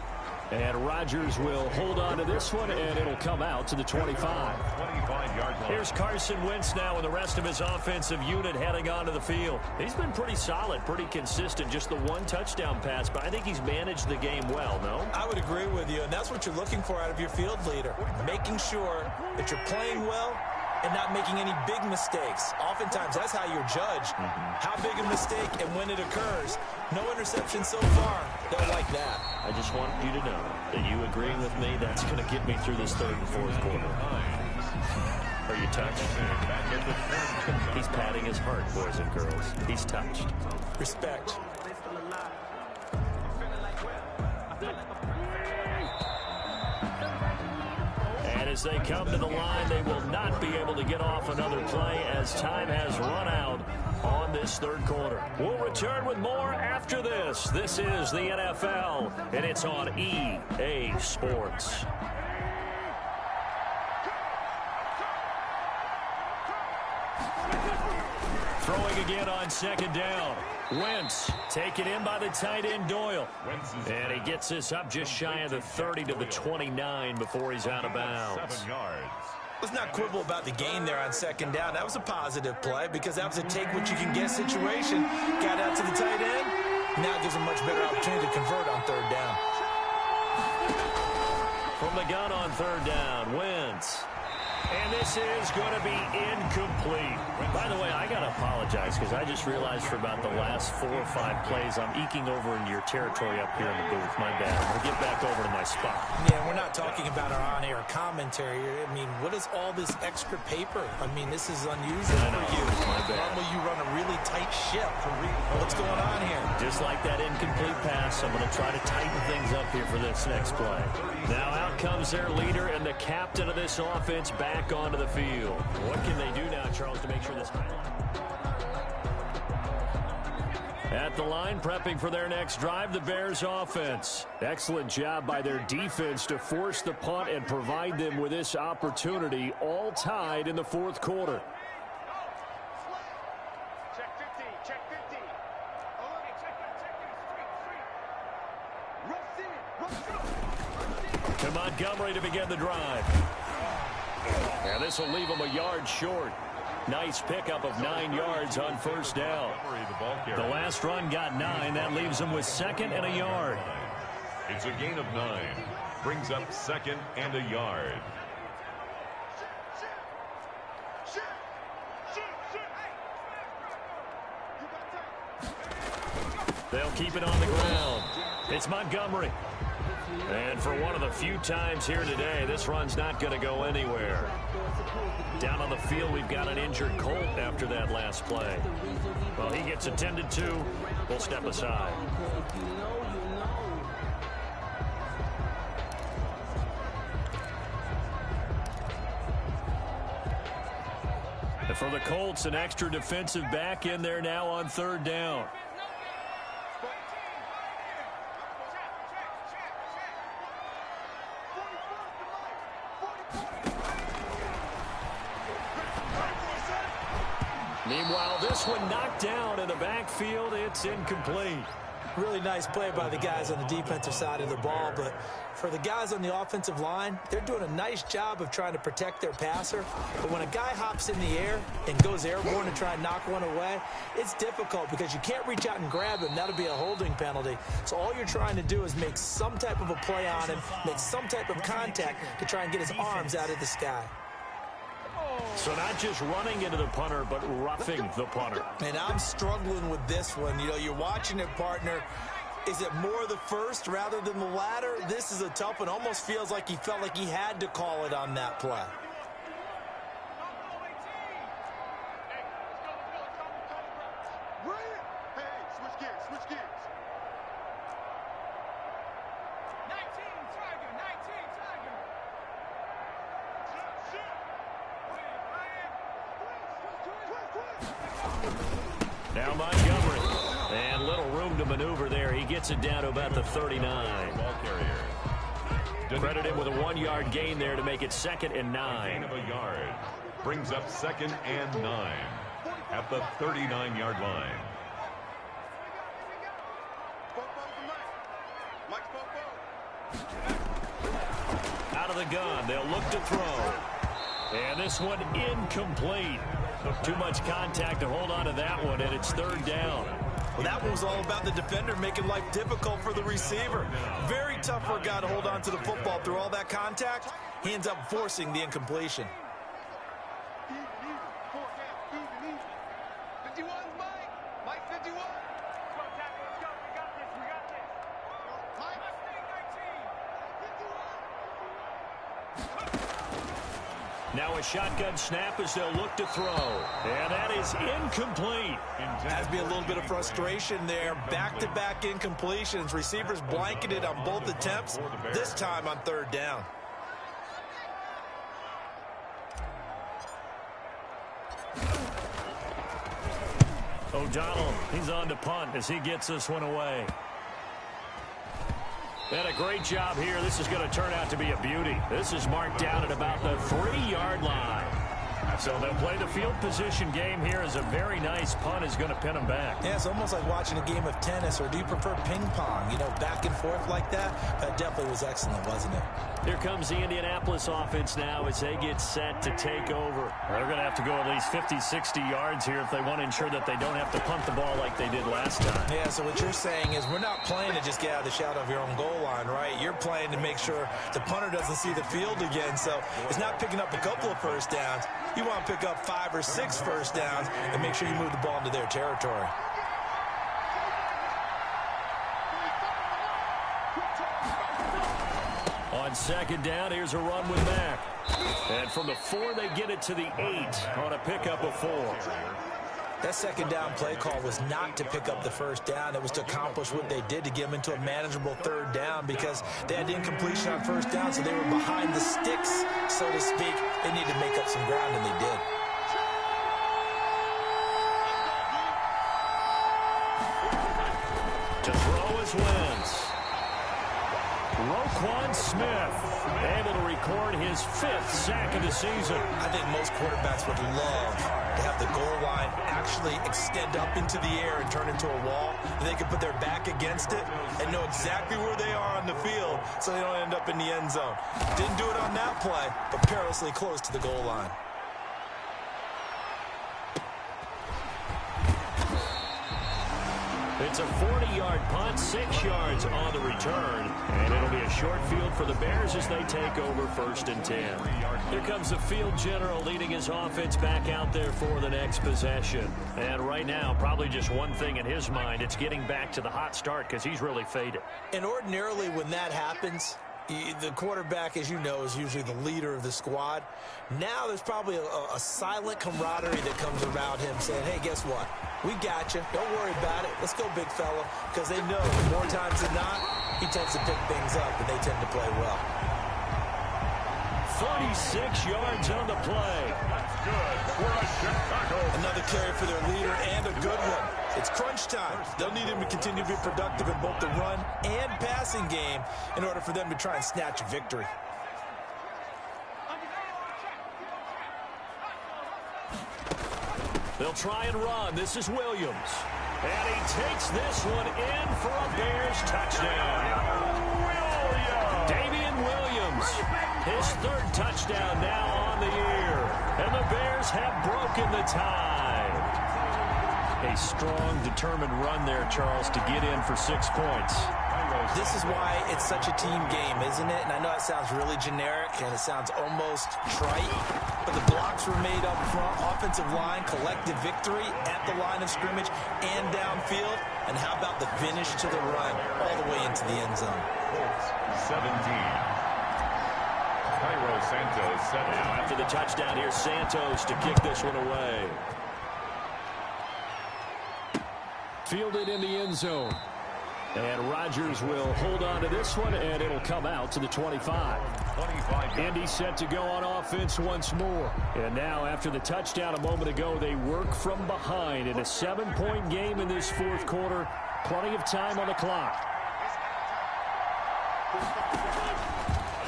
S2: And Rodgers will hold on to this one, and it'll come out to the 25.
S1: 25-yard line.
S2: Here's Carson Wentz now with the rest of his offensive unit heading onto the field. He's been pretty solid, pretty consistent, just the one touchdown pass, but I think he's managed the game well, no?
S3: I would agree with you, and that's what you're looking for out of your field leader. Making sure that you're playing well and not making any big mistakes. Oftentimes, that's how you're judged. How big a mistake and when it occurs. No interception so far. Don't like that.
S2: I just want you to know that you agreeing with me, that's going to get me through this third and fourth quarter. Are you touched? He's patting his heart, boys and girls. He's touched.
S3: Respect.
S2: And as they come to the line, they will not be able to get off another play as time has run out on this third quarter. We'll return with more after this. This is the NFL, and it's on EA Sports. Throwing again on second down. Wentz taken in by the tight end Doyle. And he gets this up just shy of the 30 to the 29 before he's out of bounds.
S1: 7 yards.
S3: Let's not quibble about the gain there on second down. That was a positive play because that was a take-what-you-can-get situation. Got out to the tight end. Now it gives him a much better opportunity to convert on third down.
S2: From the gun on third down, Wentz. And this is going to be incomplete. By the way, I got to apologize because I just realized for about the last 4 or 5 plays, I'm eking over into your territory up here in the booth. My bad. I'm going to get back over to my spot.
S3: Yeah, we're not talking about our on-air commentary. I mean, what is all this extra paper? I mean, this is unusual for you.
S2: My bad.
S3: Normally you run a really tight ship. What's going on here?
S2: Just like that incomplete pass, I'm going to try to tighten things up here for this next play. Now out comes their leader and the captain of this offense back onto the field. What can they do now, Charles, to make sure this highlight? At the line, prepping for their next drive, the Bears offense. Excellent job by their defense to force the punt and provide them with this opportunity, all tied in the fourth quarter.
S4: Check 50, check 50.
S2: To Montgomery to begin the drive. And this will leave him a yard short. Nice pickup of 9 yards on first down. The last run got 9. That leaves him with second and a yard.
S1: It's a gain of 9. Brings up second and a yard.
S2: They'll keep it on the ground. It's Montgomery. And for one of the few times here today, this run's not going to go anywhere. Down on the field, we've got an injured Colt after that last play. Well, he gets attended to. We'll step aside. And for the Colts, an extra defensive back in there now on third down. Meanwhile, this one knocked down in the backfield. It's incomplete.
S3: Really nice play by the guys on the defensive side of the ball, but for the guys on the offensive line, they're doing a nice job of trying to protect their passer. But when a guy hops in the air and goes airborne to try and knock one away, it's difficult because you can't reach out and grab him. That'll be a holding penalty. So all you're trying to do is make some type of a play on him, make some type of contact to try and get his arms out of the sky.
S2: So not just running into the punter, but roughing the punter.
S3: And I'm struggling with this one. You know, you're watching it, partner. Is it more the first rather than the latter? This is a tough one. Almost feels like he felt like he had to call it on that play.
S4: Hey, switch gears, switch gears. 19 Tiger, 19 Tiger.
S2: Now Montgomery. And little room to maneuver there. He gets it down to about the 39.
S1: Ball carrier.
S2: Credit him with a 1-yard gain there to make it 2nd and 9.
S1: Gain of a yard. Brings up 2nd and 9 at the 39-yard line.
S2: Out of the gun. They'll look to throw. And this one incomplete. Too much contact to hold on to that one, and it's 3rd down.
S3: Well, that one was all about the defender making life difficult for the receiver. Very tough for a guy to hold on to the football through all that contact. He ends up forcing the incompletion.
S4: 51, Mike. Mike 51. Let's go. We got this. We got this. Mike 19. 51.
S2: Now a shotgun snap as they'll look to throw. And that is incomplete.
S3: Has to be a little bit of frustration there. Back-to-back incompletions. Receivers blanketed on both attempts, this time on 3rd down.
S2: O'Donnell, he's on to punt as he gets this one away. And a great job here. This is going to turn out to be a beauty. This is marked down at about the 3-yard line. So they'll play the field position game here as a very nice punt is going to pin them back.
S3: Yeah, it's almost like watching a game of tennis, or do you prefer ping pong? You know, back and forth like that? That definitely was excellent, wasn't it?
S2: Here comes the Indianapolis offense now as they get set to take over. They're going to have to go at least 50, 60 yards here if they want to ensure that they don't have to punt the ball like they did last time.
S3: Yeah, so what you're saying is we're not playing to just get out of the shadow of your own goal line, right? You're playing to make sure the punter doesn't see the field again. So it's not picking up a couple of first downs. You want to pick up 5 or 6 first downs and make sure you move the ball into their territory.
S2: On 2nd down, here's a run with Mack. And from the 4, they get it to the 8 on a pickup of 4.
S3: That 2nd down play call was not to pick up the first down. It was to accomplish what they did to get them into a manageable 3rd down because they had incompletion on 1st down, so they were behind the sticks, so to speak. They needed to make up some ground, and they did.
S2: To throw is Wentz. Roquan Smith able to record his 5th sack of the season.
S3: I think most quarterbacks would love to have the goal line actually extend up into the air and turn into a wall, and they can put their back against it and know exactly where they are on the field so they don't end up in the end zone. Didn't do it on that play, but perilously close to the goal line.
S2: It's a 40-yard punt, 6 yards on the return, and it'll be a short field for the Bears as they take over 1st and 10. Here comes the field general leading his offense back out there for the next possession. And right now, probably just one thing in his mind, it's getting back to the hot start because he's really faded.
S3: And ordinarily when that happens, the quarterback, as you know, is usually the leader of the squad. Now there's probably a silent camaraderie that comes around him saying, hey, guess what? We got you. Don't worry about it. Let's go, big fella. Because they know more times than not, he tends to pick things up, and they tend to play well.
S2: 46 yards on the play.
S1: That's good for a Chicago.
S3: Another carry for their leader and a good one. It's crunch time. They'll need him to continue to be productive in both the run and passing game in order for them to try and snatch a victory.
S2: They'll They'll try and run. This is Williams. And he takes this one in for a Bears touchdown. Damian Williams, his third touchdown now on the year. And the Bears have broken the tie. A strong, determined run there, Charles, to get in for 6 points.
S3: This is why it's such a team game, isn't it? And I know it sounds really generic and it sounds almost trite, but the blocks were made up front, offensive line, collective victory at the line of scrimmage and downfield. And how about the finish to the run all the way into the end zone?
S1: 17. Cairo Santos set it.
S2: Now after the touchdown, here's Santos to kick this one away. Fielded in the end zone. And Rodgers will hold on to this one, and it'll come out to the 25. Indy set to go on offense once more. And now, after the touchdown a moment ago, they work from behind in a 7-point game in this fourth quarter. Plenty of time on the clock.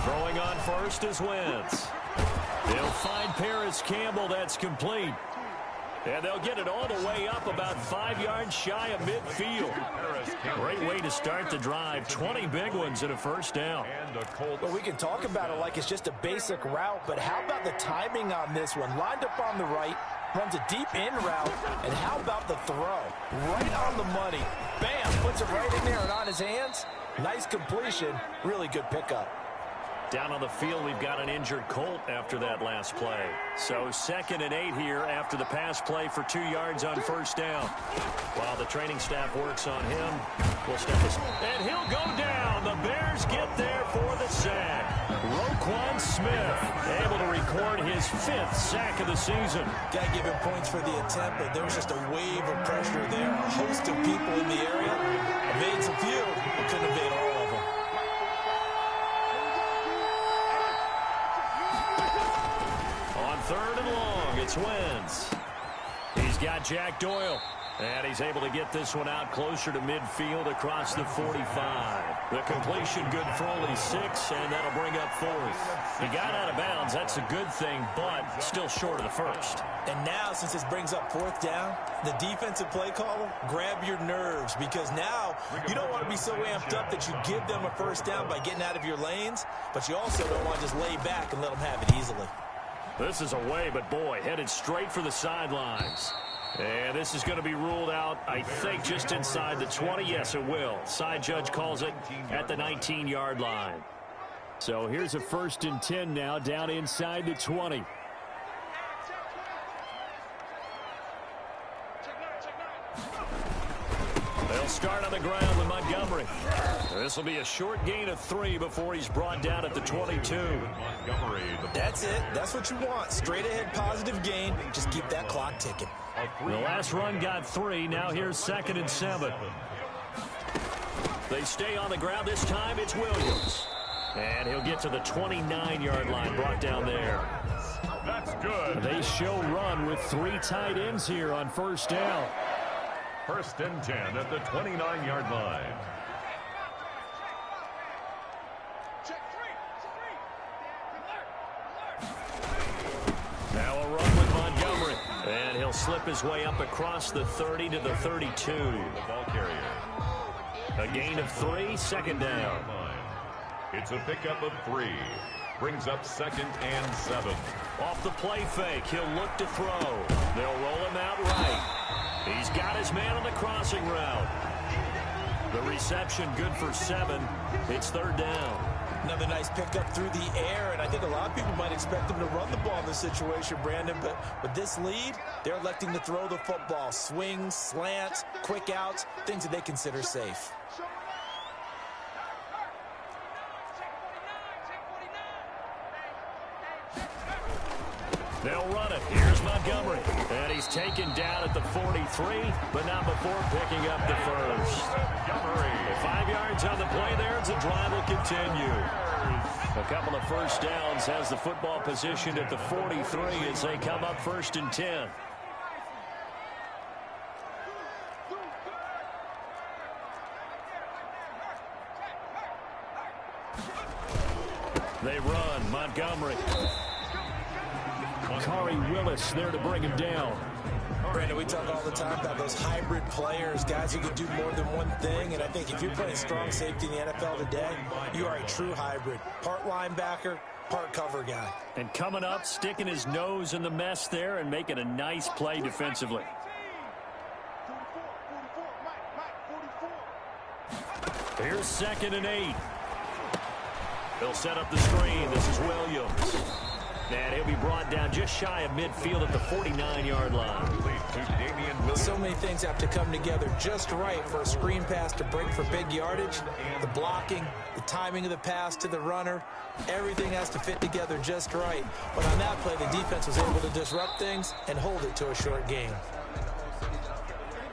S2: Throwing on first is Wentz. They'll find Paris Campbell. That's complete. And they'll get it all the way up about 5 yards shy of midfield. Great way to start the drive. 20 big ones and a first down.
S3: Well, we can talk about it like it's just a basic route, but how about the timing on this one? Lined up on the right, runs a deep in route, and how about the throw? Right on the money. Bam, puts it right in there and on his hands. Nice completion. Really good pickup.
S2: Down on the field, we've got an injured Colt after that last play. So 2nd and 8 here after the pass play for 2 yards on first down. While the training staff works on him, we'll step this. And he'll go down. The Bears get there for the sack. Roquan Smith able to record his 5th sack of the season.
S3: Got to give him points for the attempt, but there was just a wave of pressure there. A host of people in the area. Evades a few, but couldn't evade all of them.
S2: On 3rd and long, it's Wentz. He's got Jack Doyle. And he's able to get this one out closer to midfield across the 45. The completion good for only 6, and that'll bring up 4th. He got out of bounds. That's a good thing, but still short of the first.
S3: And now, since this brings up 4th down, the defensive play caller, grab your nerves, because now you don't want to be so amped up that you give them a first down by getting out of your lanes, but you also don't want to just lay back and let them have it easily.
S2: This is away, but boy, headed straight for the sidelines. And this is going to be ruled out, I think, just inside the 20. Yes, it will. Side judge calls it at the 19-yard line. So here's a 1st and 10 now, down inside the 20. They'll start on the ground with Montgomery. This will be a short gain of 3 before he's brought down at the 22.
S3: That's it. That's what you want. Straight ahead positive gain. Just keep that clock ticking.
S2: The last run got 3. Now here's 2nd and 7. They stay on the ground. This time it's Williams. And he'll get to the 29-yard line, brought down there.
S1: That's good.
S2: They show run with 3 tight ends here on first down.
S1: 1st and 10 at the 29-yard line.
S2: Now a run with Montgomery. And he'll slip his way up across the 30 to the 32.
S1: The ball carrier.
S2: A gain of 3, 2nd down.
S1: It's a pickup of 3. Brings up 2nd and 7.
S2: Off the play fake, he'll look to throw. They'll roll him out right. He's got his man on the crossing route. The reception good for 7. It's 3rd down.
S3: Another nice pickup through the air, and I think a lot of people might expect them to run the ball in this situation, Brandon, but with this lead, they're electing to throw the football. Swings, slants, quick outs, things that they consider safe.
S2: They'll run it. Here's Montgomery. And he's taken down at the 43, but not before picking up the first. 5 yards on the play there as the drive will continue. A couple of first downs has the football positioned at the 43 as they come up 1st and 10. They run. Montgomery. Makari Willis there to bring him down.
S3: Brandon, we talk all the time about those hybrid players, guys who can do more than one thing, and I think if you're playing strong safety in the NFL today, you are a true hybrid. Part linebacker, part cover guy.
S2: And coming up, sticking his nose in the mess there and making a nice play defensively. Here's 2nd and 8. They'll set up the screen. This is Williams. And he'll be brought down just shy of midfield at the 49-yard line.
S3: So many things have to come together just right for a screen pass to break for big yardage. The blocking, the timing of the pass to the runner, everything has to fit together just right. But on that play, the defense was able to disrupt things and hold it to a short gain.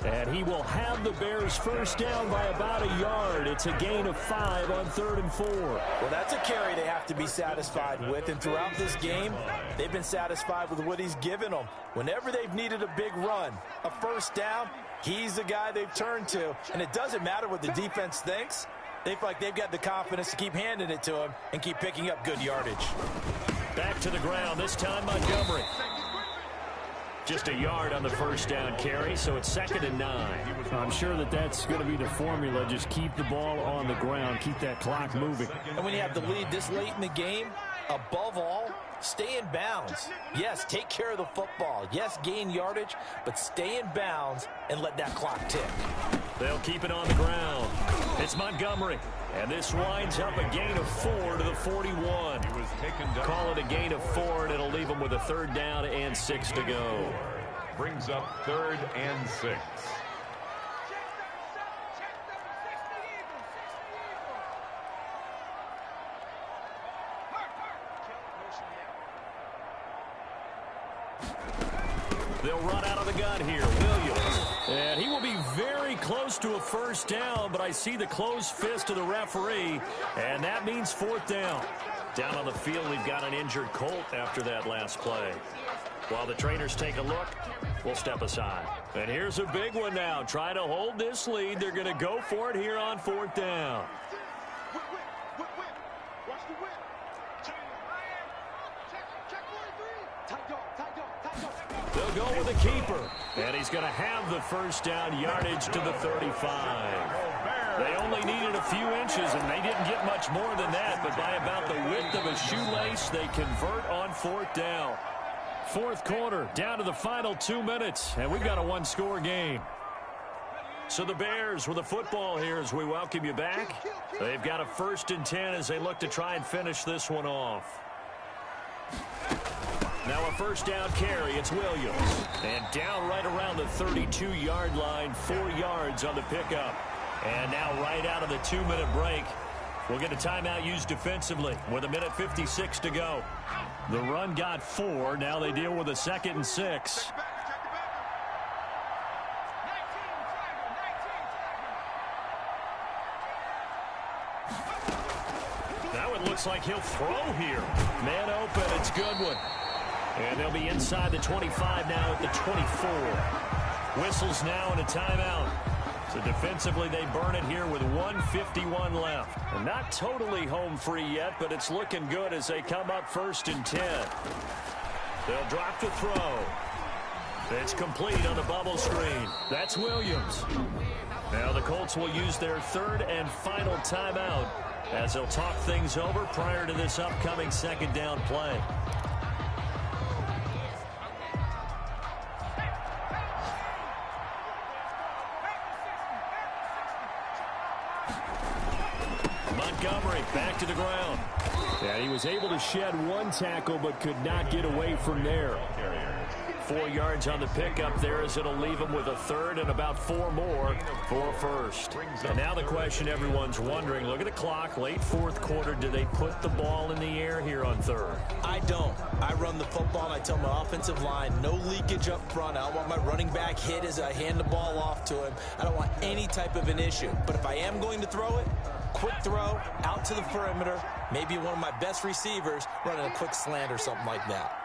S2: And he will have the Bears first down by about a yard. It's a gain of 5 on 3rd and 4.
S3: Well, that's a carry they have to be satisfied with. And throughout this game, they've been satisfied with what he's given them. Whenever they've needed a big run, a first down, he's the guy they've turned to. And it doesn't matter what the defense thinks. They feel like they've got the confidence to keep handing it to him and keep picking up good yardage.
S2: Back to the ground, this time Montgomery. Just a yard on the first down carry, so it's 2nd and 9.
S8: I'm sure that's going to be the formula. Just keep the ball on the ground. Keep that clock moving.
S3: And when you have the lead this late in the game, above all, stay in bounds. Yes, take care of the football. Yes, gain yardage, but stay in bounds and let that clock tick.
S2: They'll keep it on the ground. It's Montgomery. And this winds up a gain of 4 to the 41. Call it a gain of 4, and it'll leave them with a 3rd down and 6 to go.
S1: Brings up 3rd and 6.
S2: They'll run out of the gun here. Williams. And he will be very close to a first down, but I see the closed fist of the referee, and that means 4th down. Down on the field, we've got an injured Colt after that last play. While the trainers take a look, we'll step aside. And here's a big one now. Trying to hold this lead. They're going to go for it here on 4th down.
S4: Watch the whip.
S2: They'll go with the keeper. And he's going to have the first down, yardage to the 35. They only needed a few inches, and they didn't get much more than that. But by about the width of a shoelace, they convert on 4th down. 4th quarter, down to the final 2 minutes, and we've got a one-score game. So the Bears with the football here as we welcome you back. They've got a 1st and 10 as they look to try and finish this one off. Now a first down carry, it's Williams. And down right around the 32-yard line, 4 yards on the pickup. And now right out of the 2-minute break, we'll get a timeout used defensively with 1:56 to go. The run got 4. Now they deal with a 2nd and 6. Now it looks like he'll throw here. Man open, it's Goodwin. And they'll be inside the 25 now at the 24. Whistles now and a timeout. So defensively, they burn it here with 1:51 left. And not totally home free yet, but it's looking good as they come up 1st and 10. They'll drop the throw. It's complete on the bubble screen. That's Williams. Now the Colts will use their 3rd and final timeout as they'll talk things over prior to this upcoming 2nd down play. Montgomery back to the ground.
S8: And he was able to shed 1 tackle but could not get away from there.
S2: 4 yards on the pickup there as it'll leave him with a 3rd and about 4 more for a 1st. And now the question everyone's wondering, look at the clock, late 4th quarter, do they put the ball in the air here on 3rd?
S3: I don't. I run the football and I tell my offensive line, no leakage up front. I don't want my running back hit as I hand the ball off to him. I don't want any type of an issue. But if I am going to throw it, quick throw, out to the perimeter, maybe one of my best receivers running a quick slant or something like that.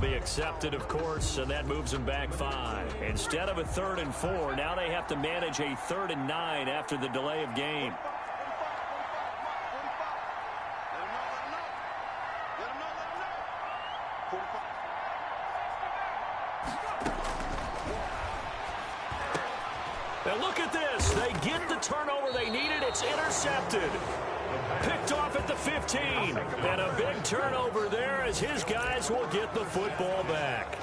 S5: be accepted, of course, and that moves them back 5. Instead of a 3rd and 4, now they have to manage a 3rd and 9 after the delay of game. And look at this. They get the turnover they needed. It's intercepted. Picked off at the 15. And a big turnover there as his guys will get the football back.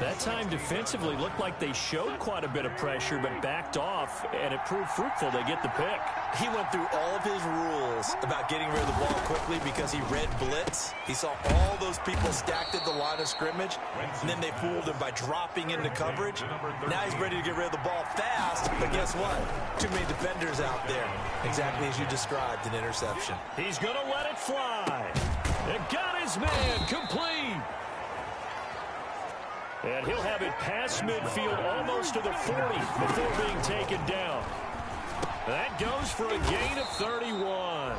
S2: That time defensively looked like they showed quite a bit of pressure but backed off, and it proved fruitful. They get the pick.
S3: He went through all of his rules about getting rid of the ball quickly because he read blitz. He saw all those people stacked at the line of scrimmage, and then they fooled him by dropping into coverage. Now he's ready to get rid of the ball fast, but guess what? Too many defenders out there. Exactly as you described, an interception.
S5: He's going to let it fly. It got his man complete. And he'll have it past midfield almost to the 40 before being taken down. That goes for a gain of 31.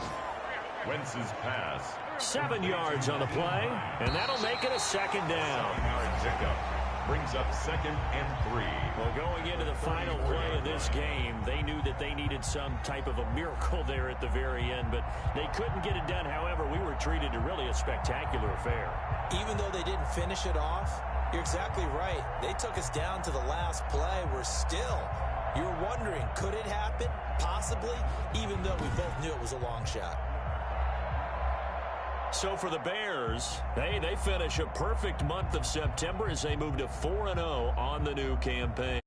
S1: Wentz's pass.
S5: 7 yards on the play, and that'll make it a 2nd down.
S1: Brings up 2nd and 3.
S5: Well, going into the final play of this game, they knew that they needed some type of a miracle there at the very end, but they couldn't get it done. However, we were treated to really a spectacular affair.
S3: Even though they didn't finish it off, you're exactly right. They took us down to the last play. You're wondering, could it happen? Possibly, even though we both knew it was a long shot.
S5: So for the Bears, they finish a perfect month of September as they move to 4-0 on the new campaign.